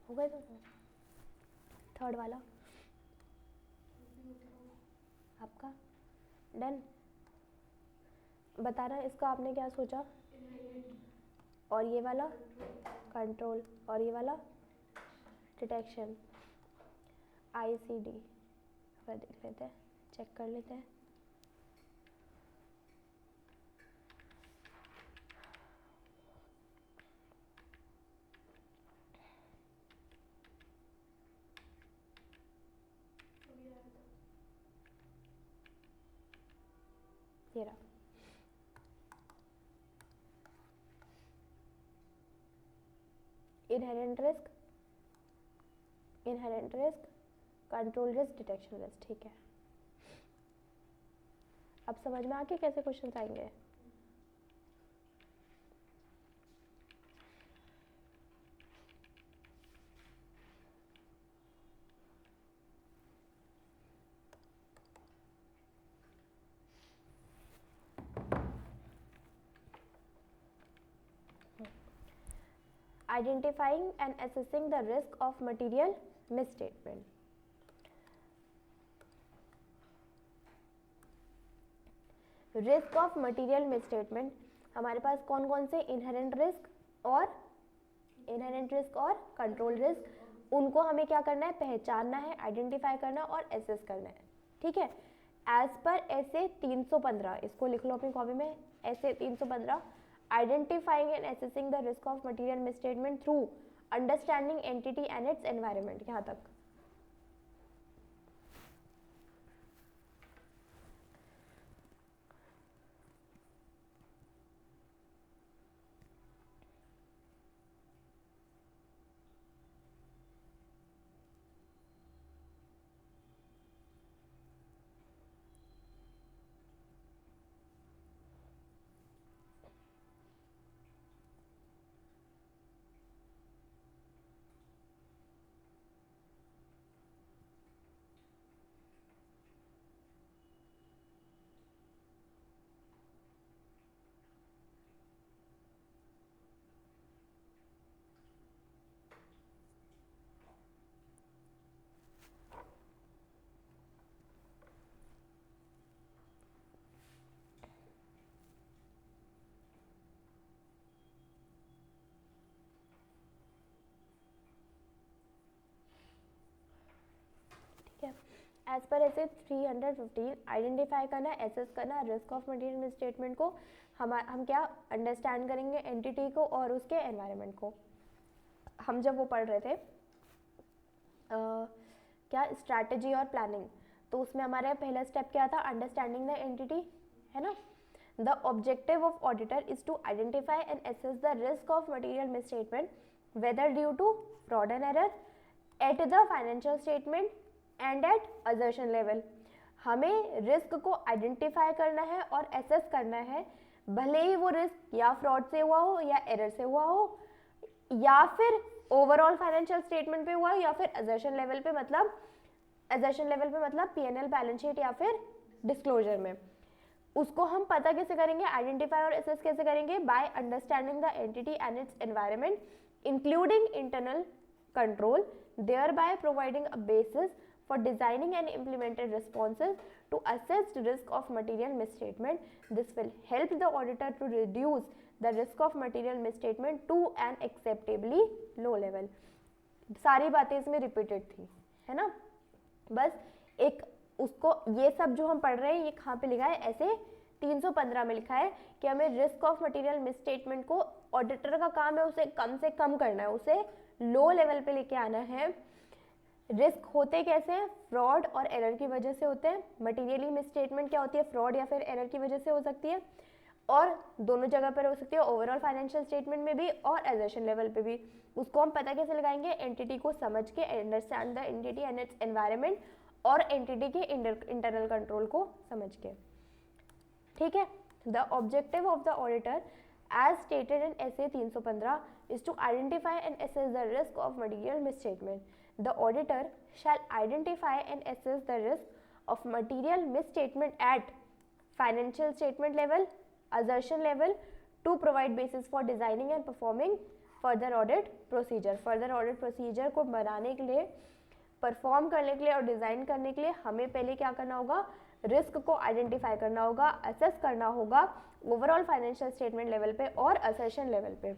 हो गए दोनों? थर्ड वाला आपका डन। बताना इसका आपने क्या सोचा, और ये वाला कंट्रोल, और ये वाला डिटेक्शन। ICD देख लेते हैं, चेक कर लेते हैं। ये रहा। Inherent risk, control risk, detection risk, ठीक है। अब समझ में आ गया कैसे क्वेश्चन आएंगे। Identifying and assessing the risk of material misstatement. Risk of material misstatement हमारे पास कौन कौन से इनहेरेंट रिस्क, और इनहेरेंट रिस्क और कंट्रोल रिस्क, उनको हमें क्या करना है, पहचानना है, आइडेंटिफाई करना और एसेस करना है। ठीक है, एज पर ऐसे 315, इसको लिख लो अपनी कॉपी में, ऐसे 315, identifying and assessing the risk of material misstatement through understanding entity and its environment, यहाँ तक। एज पर ऐसे 315, आइडेंटिफाई करना, एसेस करना रिस्क ऑफ मटेरियल मिसस्टेटमेंट को, हम क्या अंडरस्टैंड करेंगे, एंटिटी को और उसके एनवायरनमेंट को। हम जब वो पढ़ रहे थे क्या स्ट्रैटेजी और प्लानिंग, तो उसमें हमारा पहला स्टेप क्या था, अंडरस्टैंडिंग द एंटिटी, है ना। The objective of auditor is to identify and assess the risk of material misstatement whether due to fraud and error at the financial statement and at assertion level. हमें risk को identify करना है और assess करना है, भले ही वो risk या फ्रॉड से हुआ हो या एरर से हुआ हो या फिर ओवरऑल फाइनेंशियल स्टेटमेंट पे हुआ हो या फिर असर्शन लेवल पे, मतलब असर्शन लेवल पे मतलब पीएनएल, बैलेंस शीट या फिर डिस्क्लोजर में। उसको हम पता कैसे करेंगे, आइडेंटिफाई और एसेस कैसे करेंगे, by understanding the entity and its environment including internal control, thereby providing a basis for designing and implemented responses to assess the risk of material misstatement. This will help the auditor to reduce the risk of material misstatement to an acceptably low level. सारी बातें इसमें repeated थी, है ना। बस एक उसको, ये सब जो हम पढ़ रहे हैं ये कहाँ पे लिखा है, ऐसे 315 में लिखा है कि हमें रिस्क ऑफ मटेरियल मिसस्टेटमेंट को, ऑडिटर का काम है उसे कम से कम करना है, उसे लो लेवल पे लेके आना है। रिस्क होते कैसे हैं, फ्रॉड और एरर की वजह से होते हैं। मटेरियली मिसस्टेटमेंट क्या होती है, फ्रॉड या फिर एरर की वजह से हो सकती है, और दोनों जगह पर हो सकती है, ओवरऑल फाइनेंशियल स्टेटमेंट में भी और एसेशन लेवल पे भी। उसको हम पता कैसे लगाएंगे, एंटिटी को समझ के, understand the entity and its environment, और एंटिटी के इंटरनल कंट्रोल को समझ के। ठीक है, the objective of the auditor as stated in SA 315 is to identify and assess the risk of material misstatement. The auditor shall identify and assess the risk of material misstatement at financial statement level, assertion level, to provide basis for designing and performing further audit procedure. Further audit procedure को बनाने के लिए, perform करने के लिए और design करने के लिए हमें पहले क्या करना होगा, रिस्क को आइडेंटिफाई करना होगा, असेस करना होगा ओवरऑल फाइनेंशियल स्टेटमेंट लेवल पे और असर्शन लेवल पे।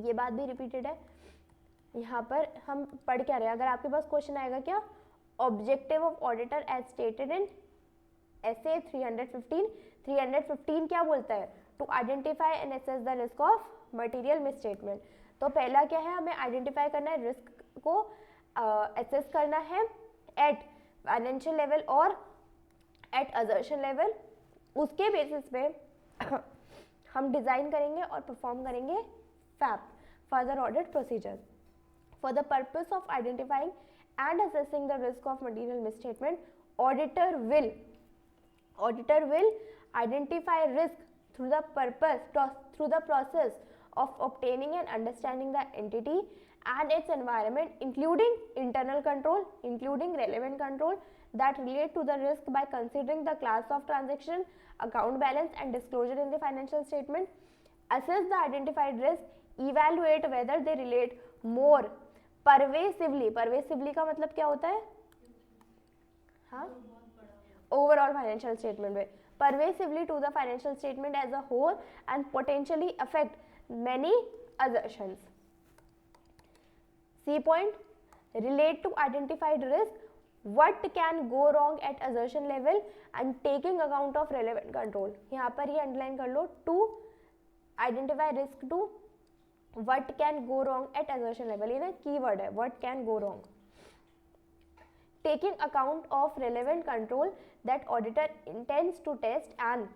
ये बात भी रिपीटेड है। यहाँ पर हम पढ़ क्या रहे हैं, अगर आपके पास क्वेश्चन आएगा क्या, objective of auditor as stated in SA 315 क्या बोलता है, to identify and assess the risk of material misstatement. तो पहला क्या है, हमें आइडेंटिफाई करना है, रिस्क को असेस करना है एट फाइनेंशियल लेवल और एट असर्शन लेवल। उसके बेसिस पे हम डिज़ाइन करेंगे और परफॉर्म करेंगे fap, further audit procedure, for the purpose of identifying and assessing the risk of material misstatement. Auditor will identify risk through the process of obtaining and understanding the entity and its environment, including internal control, including relevant control that relate to the risk, by considering the class of transaction, account balance and disclosure in the financial statement, assess the identified risk, evaluate whether they relate more pervasively का मतलब क्या होता है, हाँ, overall financial statement में, pervasively to the financial statement as a whole and potentially affect many assertions. C point, relate to identified risk, what can go wrong at assertion level and taking account of relevant control. यहाँ पर ये underline कर लो, to identify risk to what can go wrong at assertion level, ये ना keyword है, what can go wrong. Taking account of relevant control that auditor intends to test and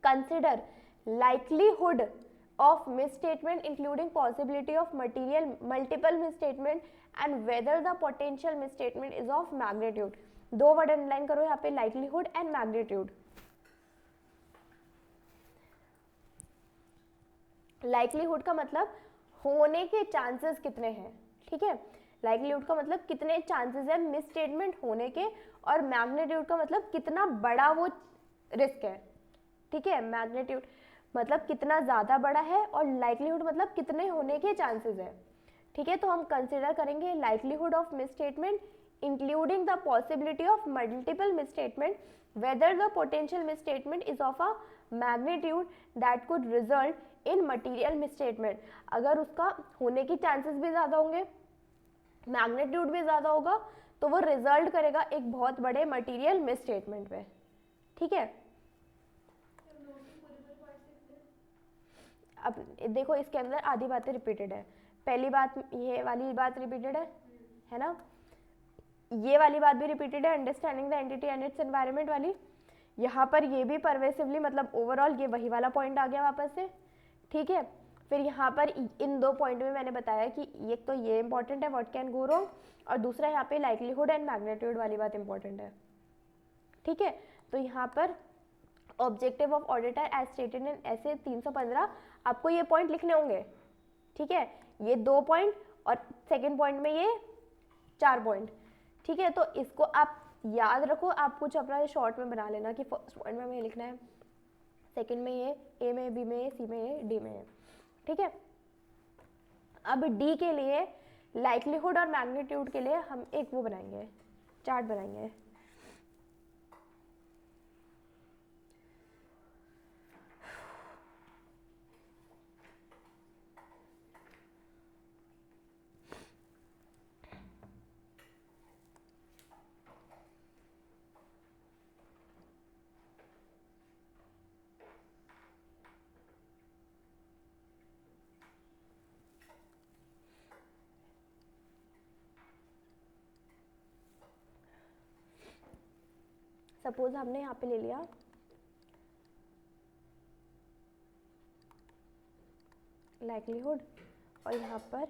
consider likelihood of misstatement including possibility of material multiple misstatement and whether the potential misstatement is of magnitude. दो word underline करो यहाँ पे, likelihood and magnitude. likelihood का मतलब होने के chances कितने हैं, ठीक है. likelihood का मतलब कितने चांसेस है मिसस्टेटमेंट होने के, और मैग्नीट्यूड का मतलब कितना बड़ा वो रिस्क है, ठीक है. मैग्नीट्यूड मतलब कितना ज़्यादा बड़ा है और लाइकलीहुड मतलब कितने होने के चांसेस है, ठीक है. तो हम कंसिडर करेंगे likelihood of misstatement including the possibility of multiple misstatement, whether the potential misstatement is of a magnitude that could result in material misstatement. अगर उसका होने की चांसेस भी ज़्यादा होंगे, मैग्नीट्यूड भी ज़्यादा होगा, तो वो रिजल्ट करेगा एक बहुत बड़े मटीरियल मिसस्टेटमेंट पे, ठीक है. अब देखो इसके अंदर आधी बातें रिपीटेड है. पहली बात ये वाली बात रिपीटेड है ना, ये वाली बात भी रिपीटेड है, understanding the entity and its environment वाली. यहाँ पर ये भी परवेसिवली मतलब ओवरऑल ये वही वाला पॉइंट आ गया वापस से, ठीक है. फिर यहाँ पर इन दो पॉइंट में मैंने बताया कि एक तो ये इंपॉर्टेंट है व्हाट कैन गो रॉन्ग, और दूसरा यहाँ पे लाइकलीहुड एंड मैग्नीट्यूड वाली बात इंपॉर्टेंट है, ठीक है. तो यहाँ पर objective of auditor as stated in SA 315 आपको ये पॉइंट लिखने होंगे, ठीक है. ये 2 पॉइंट और सेकंड पॉइंट में ये 4 पॉइंट, ठीक है. तो इसको आप याद रखो, आप कुछ अपना शॉर्ट में बना लेना कि फर्स्ट पॉइंट में हमें लिखना है, सेकंड में ये, ए में, बी में ये, सी में ये, डी में ये, ठीक है. अब डी के लिए लाइकलीहुड और मैग्नीट्यूड के लिए हम एक वो बनाएंगे, चार्ट बनाएंगे. सपोज हमने यहाँ पे ले लिया लाइकलीहुड और यहाँ पर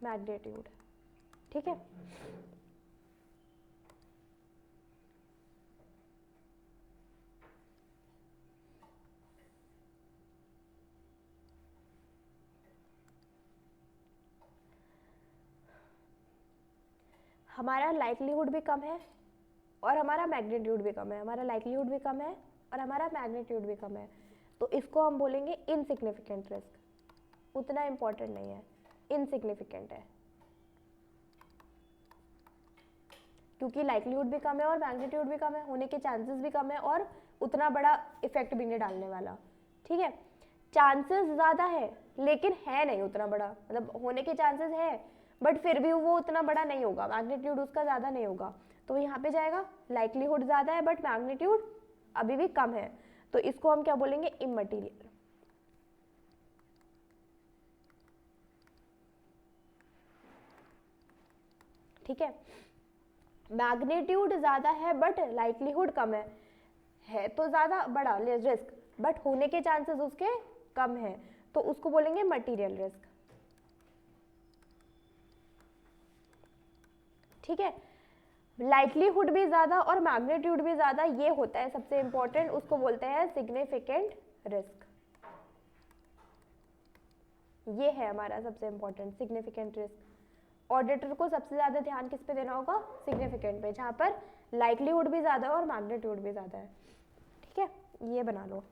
मैग्नीट्यूड, ठीक है. हमारा लाइकलीहुड भी कम है और हमारा मैग्नीट्यूड भी कम है, हमारा लाइकलीहुड भी कम है और हमारा मैग्नीट्यूड भी कम है, तो इसको हम बोलेंगे इनसिग्निफिकेंट रिस्क. उतना इम्पोर्टेंट नहीं है, इनसिग्निफिकेंट है, क्योंकि लाइकलीहुड भी कम है और मैग्नीट्यूड भी कम है, होने के चांसेस भी कम है और उतना बड़ा इफेक्ट भी नहीं डालने वाला, ठीक है. चांसेस ज़्यादा है लेकिन है नहीं उतना बड़ा, मतलब होने के चांसेस है बट फिर भी वो उतना बड़ा नहीं होगा, मैग्नीट्यूड उसका ज़्यादा नहीं होगा, तो यहाँ पे जाएगा लाइकलीहुड ज़्यादा है बट मैग्नीट्यूड अभी भी कम है, तो इसको हम क्या बोलेंगे, इममटीरियल. ठीक है. मैग्नीट्यूड ज़्यादा है बट लाइकलीहुड कम है तो ज़्यादा बड़ा रिस्क बट होने के चांसेस उसके कम है, तो उसको बोलेंगे मटीरियल रिस्क, ठीक है. लाइकलीहुड भी ज़्यादा और मैग्नीट्यूड भी ज़्यादा, ये होता है सबसे इंपॉर्टेंट, उसको बोलते हैं सिग्निफिकेंट रिस्क. ये है हमारा सबसे इंपॉर्टेंट सिग्निफिकेंट रिस्क. ऑडिटर को सबसे ज़्यादा ध्यान किस पे देना होगा, सिग्निफिकेंट पे, जहाँ पर लाइकलीहुड भी ज़्यादा है और मैग्नीट्यूड भी ज़्यादा है, ठीक है. ये बना लो.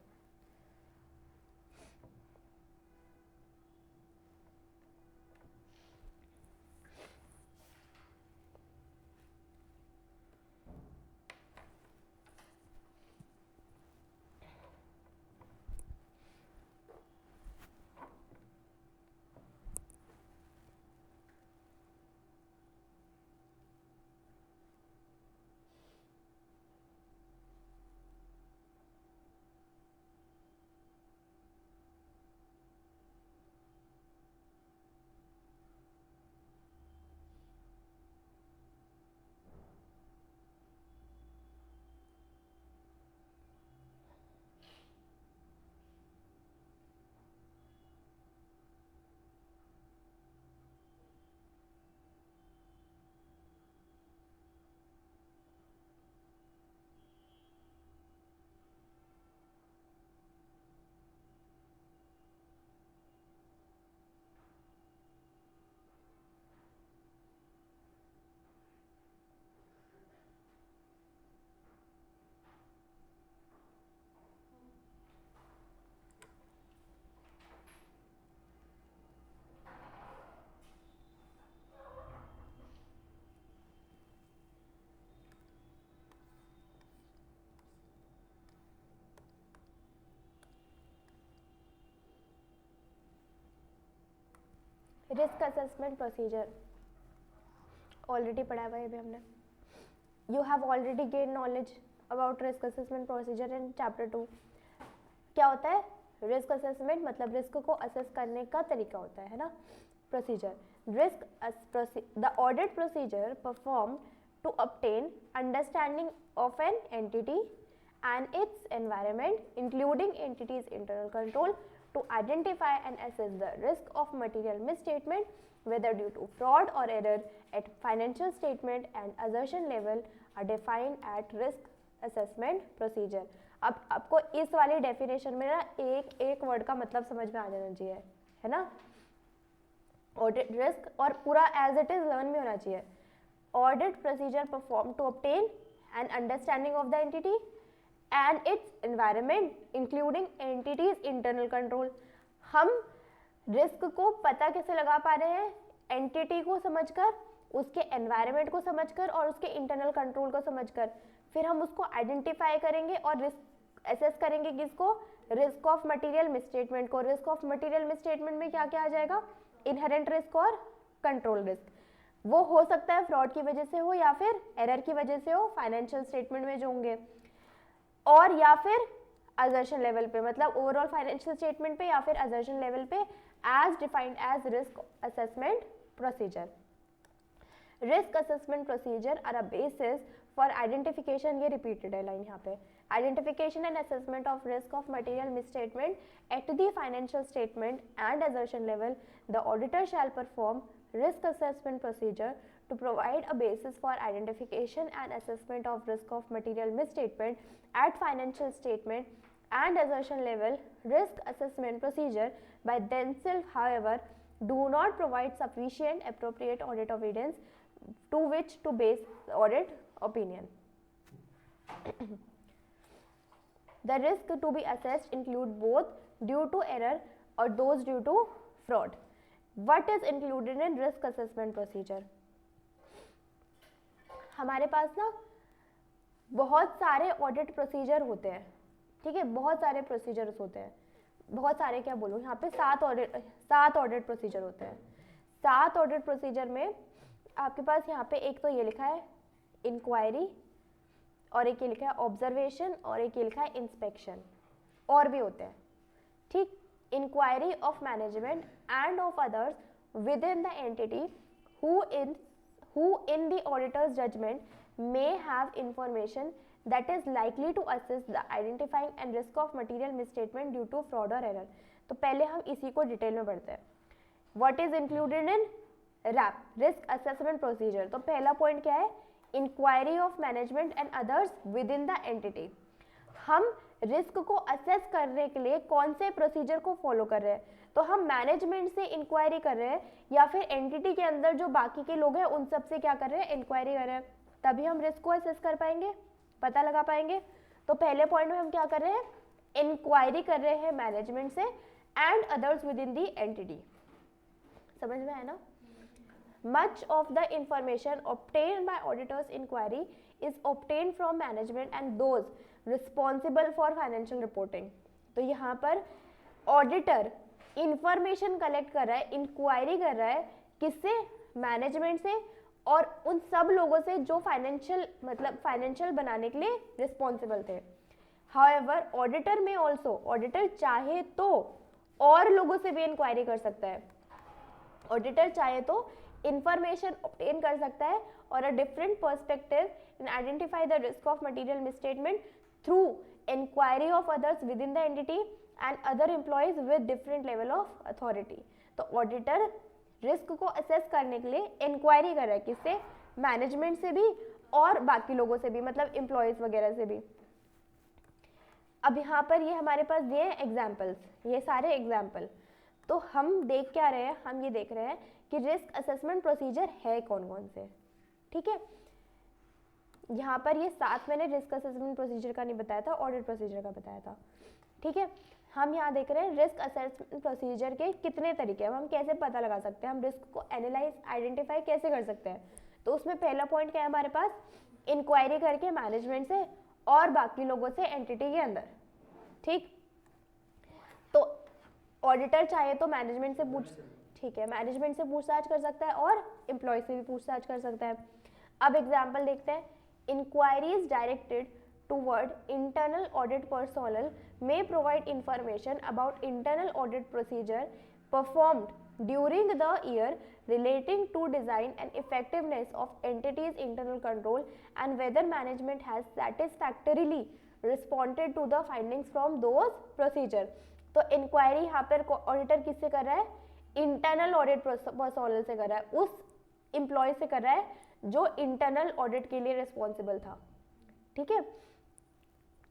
रिस्क असेसमेंट प्रोसीजर ऑलरेडी पढ़ा हुआ है भी हमने. You have already gain knowledge about risk assessment procedure in chapter 2. क्या होता है रिस्क असेसमेंट? मतलब रिस्क को असेस करने का तरीका होता है ना, procedure. Risk the audit procedure perform to obtain understanding of an entity and its environment, including entity's internal control, to identify and assess the risk of material misstatement, whether due to fraud or error at financial statement and assertion level are defined at risk assessment procedure. अब आपको इस वाली definition में ना एक word का मतलब समझ में आ जाना चाहिए, है ना. ऑडिट रिस्क और पूरा एज इट इज लर्न भी होना चाहिए. Audit procedure performed to obtain an understanding of the entity and its environment, including entity's internal control. हम रिस्क को पता कैसे लगा पा रहे हैं? एंटिटी को समझकर, उसके एनवायरनमेंट को समझकर और उसके इंटरनल कंट्रोल को समझकर. फिर हम उसको आइडेंटिफाई करेंगे और रिस्क असेस करेंगे. किसको? रिस्क ऑफ मटेरियल मिसस्टेटमेंट को. रिस्क ऑफ मटेरियल मिसस्टेटमेंट में क्या क्या आ जाएगा? इनहेरेंट रिस्क और कंट्रोल रिस्क. वो हो सकता है फ्रॉड की वजह से हो या फिर एरर की वजह से हो, फाइनेंशियल स्टेटमेंट में जो होंगे, और या फिर असर्शन लेवल पे, मतलब ओवरऑल फाइनेंशियल स्टेटमेंट पे या फिर असर्शन लेवल पे, as defined as risk assessment procedure. Risk assessment procedure are a basis for identification. ये रिपीटेड है लाइन यहाँ पे. Identification and assessment of risk of material misstatement at the financial statement and assertion level. The auditor shall perform risk assessment procedure to provide a basis for identification and assessment of risk of material misstatement at financial statement and assertion level. Risk assessment procedure by themselves, however, do not provide sufficient appropriate audit evidence to which to base audit opinion. The risk to be assessed include both due to error or those due to fraud. What is included in risk assessment procedure? हमारे पास ना बहुत सारे audit procedure होते हैं, ठीक है. बहुत सारे प्रोसीजर्स होते हैं. बहुत सारे क्या बोलूँ, यहाँ पे 7 ऑडिट प्रोसीजर होते हैं. 7 ऑडिट प्रोसीजर में आपके पास यहाँ पे एक तो ये लिखा है इंक्वायरी, और एक ये लिखा है ऑब्जर्वेशन, और एक ये लिखा है इंस्पेक्शन. और भी होते हैं, ठीक. Inquiry of management and of others within the entity who in the auditor's judgment may have information that is likely to assist the identifying and risk of material misstatement due to fraud or error. तो पहले हम इसी को detail में पढ़ते हैं. What is included in RAP, Risk Assessment Procedure? तो पहला पॉइंट क्या है? Inquiry of management and others within the entity. हम रिस्क को असेस करने के लिए कौन से प्रोसीजर को फॉलो कर रहे हैं? तो हम मैनेजमेंट से इंक्वायरी कर रहे हैं या फिर एंटिटी के अंदर जो बाकी के लोग हैं उन सब से क्या कर रहे हैं? इंक्वायरी कर रहे हैं. तभी हम रिस्क को असेस कर पाएंगे, पता लगा पाएंगे. तो पहले पॉइंट में हम क्या कर रहे हैं? इंक्वायरी कर रहे हैं मैनेजमेंट से and others with in the entity. समझ में है ना? Much of the information obtained by auditor's inquiry is obtained from management and those responsible for financial reporting. तो यहाँ पर ऑडिटर इंफॉर्मेशन कलेक्ट कर रहा है, इंक्वायरी कर रहा है. किससे? मैनेजमेंट से और उन सब लोगों से जो फाइनेंशियल बनाने के लिए रिस्पॉन्सिबल थे. हाउएवर ऑडिटर में ऑल्सो, ऑडिटर चाहे तो और लोगों से भी इंक्वायरी कर सकता है. ऑडिटर चाहे तो इंफॉर्मेशन ऑब्टेन कर सकता है और a different perspective in identify the risk of material misstatement through inquiry of others within the entity and other employees with different level of authority. तो ऑडिटर रिस्क को assess करने के लिए inquiry कर रहा है. किससे? मैनेजमेंट से भी और बाकी लोगों से भी, मतलब एम्प्लॉयज वगैरह से भी. अब यहाँ पर ये हमारे पास दिए हैं एग्जाम्पल्स, ये सारे एग्जाम्पल. तो हम देख क्या रहे हैं? हम ये देख रहे हैं कि रिस्क असेसमेंट प्रोसीजर है कौन कौन से. ठीक है, यहाँ पर ये 7 मैंने रिस्क असेसमेंट प्रोसीजर का नहीं बताया था, ऑडिट प्रोसीजर का बताया था. ठीक है, हम यहाँ देख रहे हैं रिस्क असेसमेंट प्रोसीजर के कितने तरीके हैं. हम कैसे पता लगा सकते हैं, हम रिस्क को एनालाइज आइडेंटिफाई कैसे कर सकते हैं. तो उसमें पहला पॉइंट क्या है हमारे पास? इंक्वायरी करके मैनेजमेंट से और बाकी लोगों से एंटिटी के अंदर. ठीक, तो ऑडिटर चाहे तो मैनेजमेंट से पूछ, ठीक है, मैनेजमेंट से पूछताछ कर सकता है और एम्प्लॉय से भी पूछताछ कर सकता है। अब एग्जाम्पल देखते हैं, inquiries directed toward internal audit personnel may provide information about internal audit procedure performed during the year relating to design and effectiveness of entities internal control and whether management has satisfactorily responded to the findings from those procedure। तो inquiry यहाँ पर auditor किससे कर रहा है, internal audit personnel से कर रहा है, उस एम्प्लॉय से कर रहा है जो इंटरनल ऑडिट के लिए रिस्पॉन्सिबल था। ठीक है,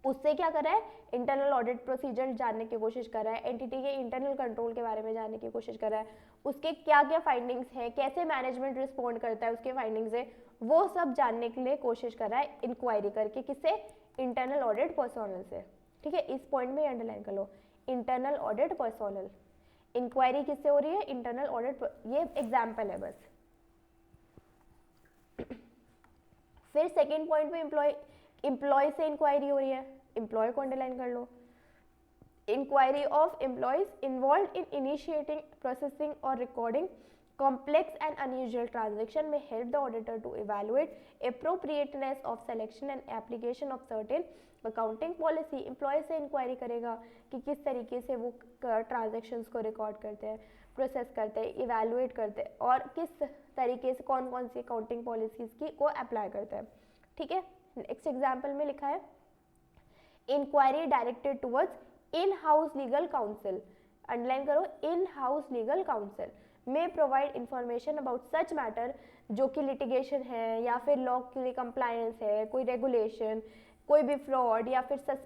उससे क्या कर रहा है, इंटरनल ऑडिट प्रोसीजर जानने की कोशिश कर रहा है, एंटिटी के इंटरनल कंट्रोल के बारे में जानने की कोशिश कर रहा है, उसके क्या क्या फाइंडिंग्स हैं, कैसे मैनेजमेंट रिस्पॉन्ड करता है उसके फाइंडिंग्स से, वो सब जानने के लिए कोशिश कर रहा है इंक्वायरी करके। किससे, इंटरनल ऑडिट पर्सोनल से। ठीक है, इस पॉइंट में अंडरलाइन कर लो, इंटरनल ऑडिट पर्सोनल। इंक्वायरी किससे हो रही है, इंटरनल ऑडिट, ये एग्जाम्पल है बस। फिर सेकेंड पॉइंट पे एम्प्लॉय से इंक्वायरी हो रही है, एम्प्लॉय को अंडरलाइन कर लो। Inquiry of employees involved in initiating, processing और recording complex and unusual transaction may help the auditor to evaluate appropriateness of selection and application of certain accounting policy। Employ से inquiry करेगा कि किस तरीके से वो ट्रांजेक्शन्स को रिकॉर्ड करते हैं, प्रोसेस करते हैं, इवेलुएट करते हैं और किस तरीके से कौन कौन सी अकाउंटिंग पॉलिसीज की को अप्लाई करते हैं। ठीक है, नेक्स्ट एग्जाम्पल में लिखा है, inquiry directed towards in house legal counsel. Underline करो, इन हाउस लीगल काउंसिल में provide information about such matter, जो कि लिटिगेशन है या फिर लॉ के लिए कंप्लायंस है, कोई रेगुलेशन, कोई भी फ्रॉड या फिर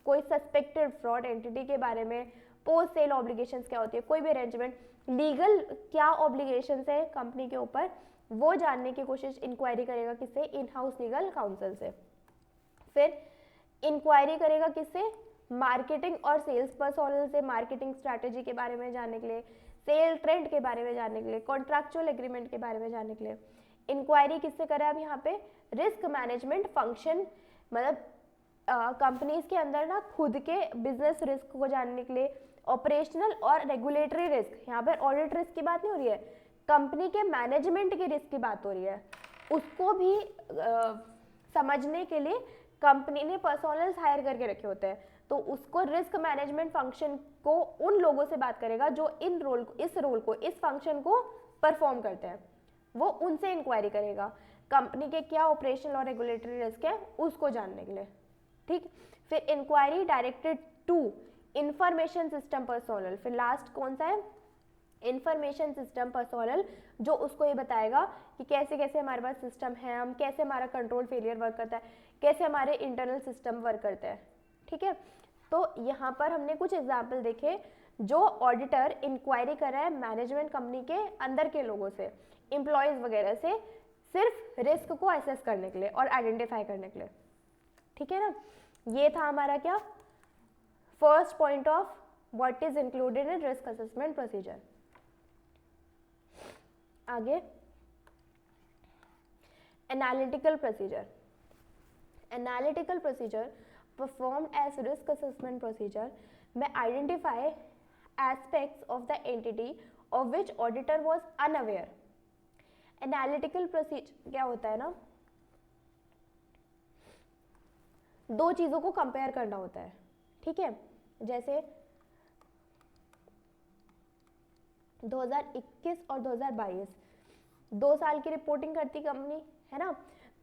कोई सस्पेक्टेड फ्रॉड एंटिटी के बारे में, पोस्ट सेल ऑब्लिगेशंस क्या होती है, कोई भी अरेंजमेंट, लीगल क्या ऑब्लिगेशंस है कंपनी के ऊपर, वो जानने की कोशिश इंक्वायरी करेगा किससे, इन हाउस लीगल काउंसिल से। फिर इंक्वायरी करेगा किससे, मार्केटिंग और सेल्स पर्सोनल से, मार्केटिंग स्ट्रैटेजी के बारे में जानने के लिए, सेल ट्रेंड के बारे में जानने के लिए, कॉन्ट्रैक्चुअल एग्रीमेंट के बारे में जानने के लिए। इंक्वायरी किससे करें अब यहाँ पे, रिस्क मैनेजमेंट फंक्शन, मतलब कंपनीज के अंदर ना खुद के बिजनेस रिस्क को जानने के लिए, ऑपरेशनल और रेगुलेटरी रिस्क, यहाँ पर ऑडिट रिस्क की बात नहीं हो रही है, कंपनी के मैनेजमेंट की रिस्क की बात हो रही है, उसको भी समझने के लिए कंपनी ने पर्सोनल्स हायर करके रखे होते हैं, तो उसको रिस्क मैनेजमेंट फंक्शन को उन लोगों से बात करेगा जो इस रोल को इस फंक्शन को परफॉर्म करते हैं, वो उनसे इंक्वायरी करेगा कंपनी के क्या ऑपरेशनल और रेगुलेटरी रिस्क है उसको जानने के लिए। ठीक, फिर inquiry directed to information system personnel. फिर लास्ट कौन सा है, इंफॉर्मेशन सिस्टम पर्सोनल, जो उसको ये बताएगा कि कैसे कैसे हमारे पास सिस्टम है, हम कैसे हमारा कंट्रोल फेलियर वर्क करता है, कैसे हमारे इंटरनल सिस्टम वर्क करते हैं। ठीक है, तो यहाँ पर हमने कुछ एग्जाम्पल देखे जो ऑडिटर इंक्वायरी कर रहा है मैनेजमेंट कंपनी के अंदर के लोगों से, एम्प्लॉयज वगैरह से, सिर्फ रिस्क को असेस करने के लिए और आइडेंटिफाई करने के लिए। ठीक है ना, ये था हमारा क्या, first point of what is included in risk assessment procedure. आगे analytical procedure. Analytical procedure performed as risk assessment procedure may identify aspects of the entity of which auditor was unaware। Analytical procedure क्या होता है ना, दो चीजों को compare करना होता है। ठीक है, जैसे 2021 और 2022 2 साल की रिपोर्टिंग करती कंपनी है ना,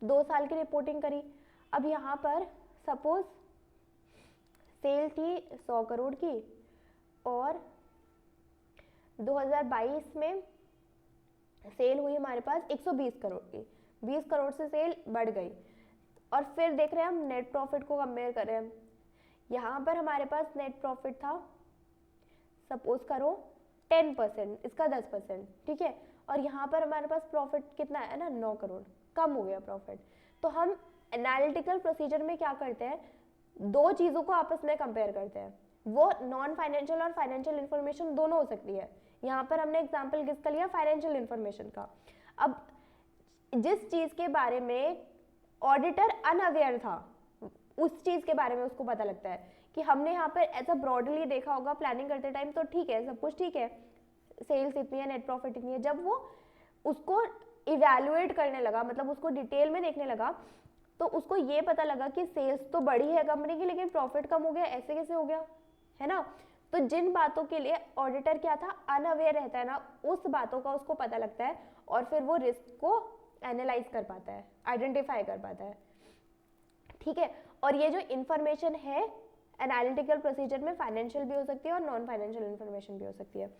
2 साल की रिपोर्टिंग करी। अब यहाँ पर सपोज सेल थी 100 करोड़ की और 2022 में सेल हुई हमारे पास 120 करोड़ की, 20 करोड़ से सेल बढ़ गई। और फिर देख रहे हैं हम नेट प्रॉफिट को कंपेयर कर रहे हैं, यहाँ पर हमारे पास नेट प्रॉफिट था सपोज करो 10%, इसका 10%। ठीक है, और यहाँ पर हमारे पास प्रॉफिट कितना है ना, 9 करोड़, कम हो गया प्रॉफिट। तो हम एनालिटिकल प्रोसीजर में क्या करते हैं, दो चीज़ों को आपस में कंपेयर करते हैं, वो नॉन फाइनेंशियल और फाइनेंशियल इन्फॉर्मेशन दोनों हो सकती है। यहाँ पर हमने एग्जाम्पल किसका लिया, फाइनेंशियल इन्फॉर्मेशन का। अब जिस चीज़ के बारे में ऑडिटर अनअवेयर था, उस चीज़ के बारे में उसको पता लगता है कि हमने यहाँ पर ऐसा ब्रॉडली देखा होगा प्लानिंग करते टाइम, तो ठीक है सब कुछ ठीक है, सेल्स इतनी है, नेट प्रॉफिट इतनी है, जब वो उसको इवैल्यूएट करने लगा, मतलब उसको डिटेल में देखने लगा, तो उसको ये पता लगा कि सेल्स तो बढ़ी है कंपनी की लेकिन प्रॉफिट कम हो गया, ऐसे कैसे हो गया, है ना। तो जिन बातों के लिए ऑडिटर क्या था, अनअवेयर रहता है ना, उस बातों का उसको पता लगता है और फिर वो रिस्क को एनालाइज कर पाता है, आइडेंटिफाई कर पाता है, ठीक है। और ये जो इंफॉर्मेशन है एनालिटिकल प्रोसीजर में फाइनेंशियल भी हो सकती है और नॉन फाइनेंशियल इंफॉर्मेशन भी हो सकती है।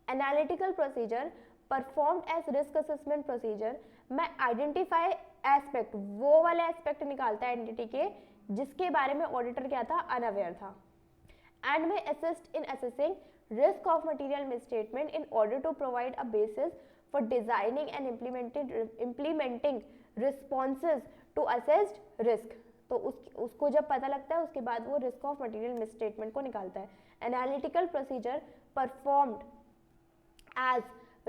Analytical procedure performed as risk assessment procedure में आइडेंटिफाई एस्पेक्ट, वो वाले एस्पेक्ट निकालता है एंटिटी के जिसके बारे में ऑडिटर क्या था, अनअवेयर था, and may assist in assessing risk of material misstatement in order to provide a basis for designing and implementing responses to assessed risk। तो उसको जब पता लगता है उसके बाद वो रिस्क ऑफ मटेरियल मिसस्टेटमेंट को निकालता है। Analytical procedure performed as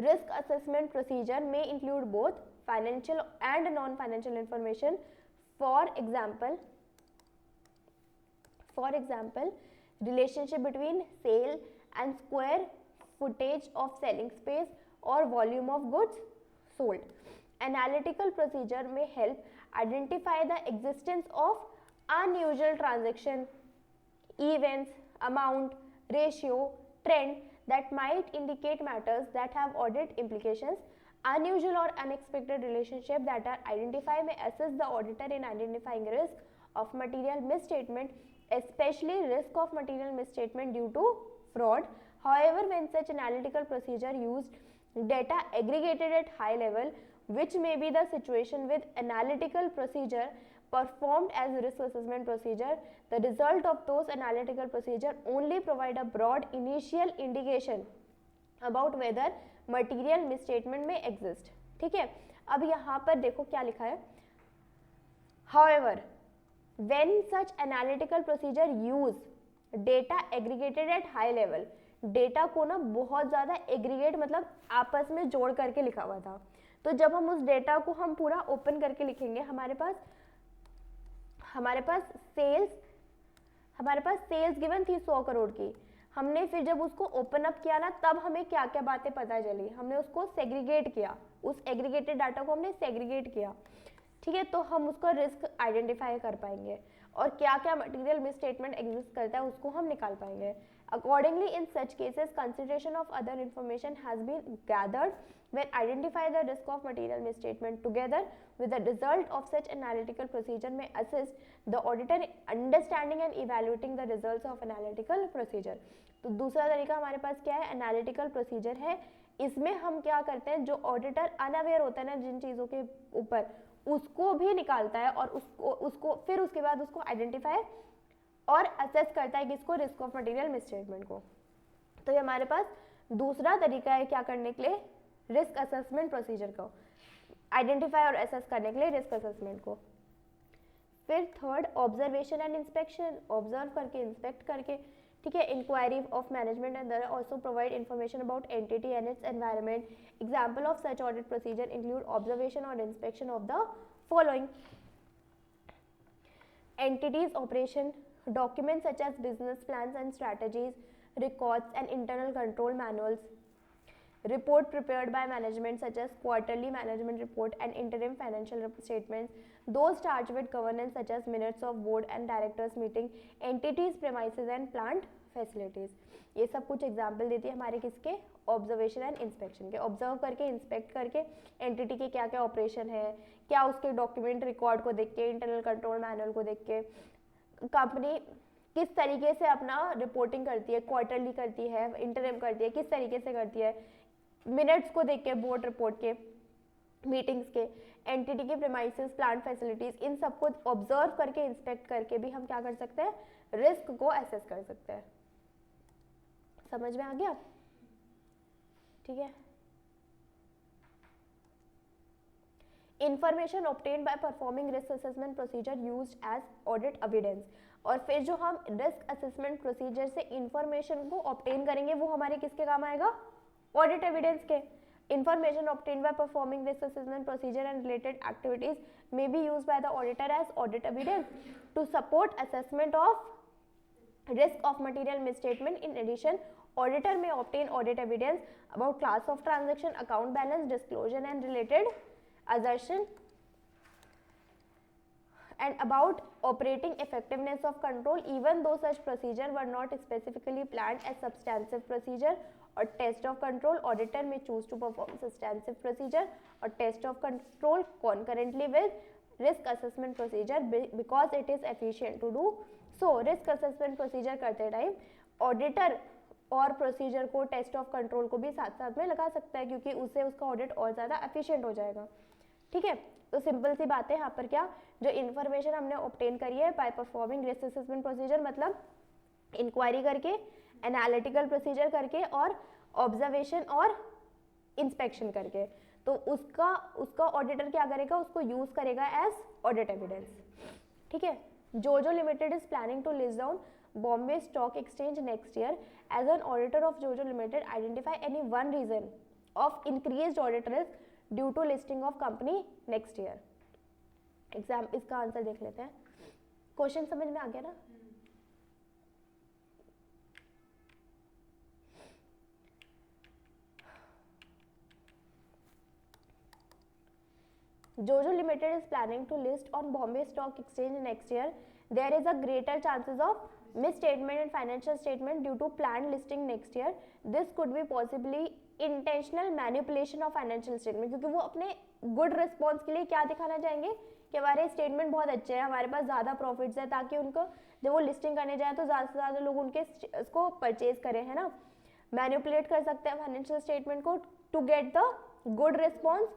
risk assessment procedure में include both financial and non financial information. For example relationship between sale and square footage of selling space or volume of goods sold. Analytical procedure may help identify the existence of unusual transaction events, amount, ratio, trend that might indicate matters that have audit implications. Unusual or unexpected relationship that are identified may assist the auditor in identifying risk of material misstatement, especially risk of material misstatement due to fraud. However, when such analytical procedure used data aggregated at high level, which may be the situation with analytical procedure performed as risk assessment procedure, the result of those analytical procedure only provide a broad initial indication about whether material misstatement may exist। ठीक है, अब यहाँ पर देखो क्या लिखा है। However, when such analytical procedure use data aggregated at high level, data को ना बहुत ज़्यादा एग्रीगेट मतलब आपस में जोड़ करके लिखा हुआ था, तो जब हम उस डेटा को हम पूरा ओपन करके लिखेंगे, हमारे पास सेल्स गिवन थी 100 करोड़ की, हमने फिर जब उसको ओपन अप किया ना, तब हमें क्या क्या बातें पता चली, हमने उसको सेग्रीगेट किया, उस एग्रीगेटेड डाटा को हमने सेग्रीगेट किया, ठीक है, तो हम उसका रिस्क आइडेंटिफाई कर पाएंगे और क्या क्या मटेरियल मिसस्टेटमेंट एग्जिस्ट करता है उसको हम निकाल पाएंगे। Accordingly, in such cases, consideration of other information has been gathered when identify the risk of material misstatement together with the result of such analytical procedure may assist the auditor in understanding and evaluating the results of analytical procedure। तो दूसरा तरीका हमारे पास क्या है, analytical procedure है। इसमें हम क्या करते हैं, जो ऑडिटर अनअवेयर होता है ना जिन चीज़ों के ऊपर, उसको भी निकालता है और उसको फिर उसके बाद उसको आइडेंटिफाई और असेस करता है किसको, रिस्क ऑफ मटेरियल मिसस्टेटमेंट को। तो ये हमारे पास दूसरा तरीका है क्या करने के लिए, रिस्क असेसमेंट प्रोसीजर को आइडेंटिफाई और असेस करने के लिए रिस्क असेसमेंट को। फिर third, observation and inspection, observe करके इंस्पेक्ट करके, ठीक है। Inquiry of management and also provide information about entity and its environment. Example of such audit procedure include observation और inspection of the following: entities operation, documents such as business plans and strategies, records and internal control manuals, report prepared by management such as quarterly management report and interim financial statements, those charged with governance such as minutes of board and directors meeting, entities premises and plant facilities। ये सब कुछ example देती है हमारे किसके, observation and inspection के। Observe करके, inspect करके एंटिटी के क्या क्या ऑपरेशन है, क्या उसके डॉक्यूमेंट रिकॉर्ड को देख के, इंटरनल कंट्रोल मैनुअल को देख के, कंपनी किस तरीके से अपना रिपोर्टिंग करती है, क्वार्टरली करती है, इंटरिम करती है, किस तरीके से करती है, मिनट्स को देख के, बोर्ड रिपोर्ट के, मीटिंग्स के, एंटिटी के प्रीमाइसेस, प्लांट फैसिलिटीज, इन सबको ऑब्जर्व करके, इंस्पेक्ट करके भी हम क्या कर सकते हैं, रिस्क को एसेस कर सकते हैं। समझ में आ गया, ठीक है। Information obtained by performing risk assessment procedure used as audit evidence. और फिर जो हम रिस्क असेसमेंट प्रोसीजर से इंफॉर्मेशन को ऑब्टेन करेंगे वो हमारे किसके काम आएगा, ऑडिट एविडेंस के। Information obtained by performing risk assessment procedure and related activities may be used by the auditor as audit evidence to support assessment of risk of material misstatement. In addition, Auditor may obtain audit evidence about class of transaction, account balance, disclosure and related assertion, and about operating effectiveness of control, even though such procedure were not specifically planned as substantive procedure or test of control. Auditor may choose to perform substantive procedure or test of control concurrently with risk assessment procedure because it is efficient to do so. risk assessment procedure करते time auditor और procedure को, test of control को भी साथ साथ में लगा सकता है, क्योंकि उससे उसका ऑडिट और ज़्यादा एफिशिएंट हो जाएगा. ठीक है, तो सिंपल सी बात है यहाँ पर क्या, जो इन्फॉर्मेशन हमने ऑब्टेन करी है bye performing risk assessment procedure, मतलब इंक्वायरी करके, एनालिटिकल प्रोसीजर करके और ऑब्जर्वेशन और इंस्पेक्शन करके, तो उसका ऑडिटर क्या करेगा, उसको यूज करेगा एज ऑडिट एविडेंस. ठीक है. Jojo limited is planning to list down Bombay Stock Exchange next year. As an auditor of Jojo Limited, identify any one reason of increased audit risk due to listing of company next year. Exam इसका answer देख लेते हैं. Question समझ में आ गया ना. Jojo Limited is planning to list on Bombay Stock Exchange next year. There is a greater chances of misstatement in financial statement due to planned listing next year. This could be possibly intentional manipulation of financial statement, क्योंकि वो अपने good response के लिए क्या दिखाना चाहेंगे कि हमारे स्टेटमेंट बहुत अच्छे हैं, हमारे पास ज़्यादा प्रॉफिट्स है, ताकि उनको जब वो लिस्टिंग करने जाए तो ज़्यादा से ज़्यादा लोग उनके इसको परचेज करें, है ना. मैनिपुलेट कर सकते हैं फाइनेंशियल स्टेटमेंट को to get the good response.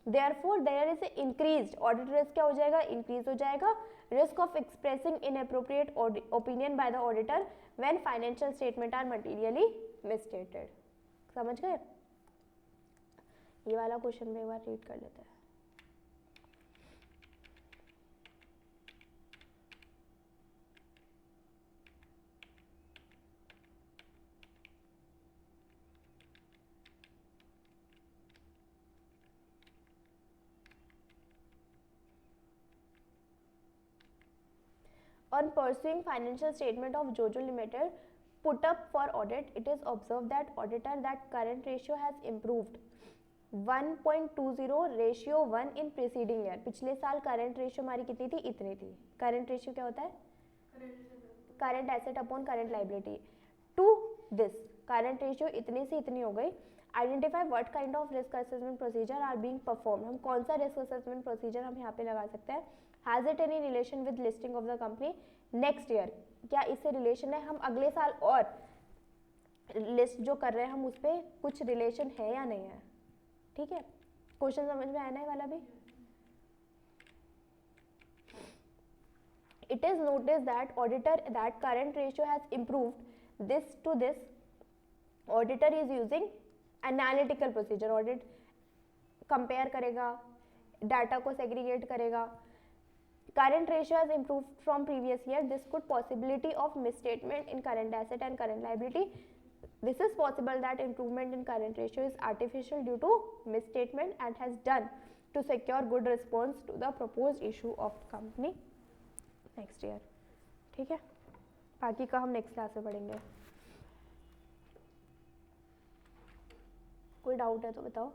Therefore there is increased audit risk. क्या हो जाएगा, इंक्रीज हो जाएगा. Risk of expressing inappropriate opinion by the auditor when financial statement are materially misstated. समझ गए. ये वाला क्वेश्चन में एक बार रीड कर लेते हैं. On pursuing financial statement of Jojo Limited put up for audit, it is observed that auditor that current ratio has improved 1.20 ratio 1 in preceding year. पिछले साल current ratio हमारी कितनी थी, इतनी थी. current ratio क्या होता है, current asset upon current liability. To this current ratio इतनी से इतनी हो गई. Identify what kind of risk assessment procedure are being performed. हम कौन सा risk assessment procedure हम यहाँ पे लगा सकते हैं. Has it any relation with listing of the company next year? क्या इससे रिलेशन है, हम अगले साल और लिस्ट जो कर रहे हैं हम उस पर कुछ रिलेशन है या नहीं है. ठीक है, क्वेश्चन समझ में आया ना ये वाला भी. It is noticed that auditor that current ratio has improved. This to this auditor is using analytical procedure. Audit compare करेगा, डाटा को segregate करेगा. Current ratio has improved from previous year. This could possibility of misstatement in current asset and current liability. This is possible that improvement in current ratio is artificial due to misstatement and has done to secure good response to the proposed issue of company next year. ठीक है, बाकी का हम next class में पढ़ेंगे. कोई doubt है तो बताओ.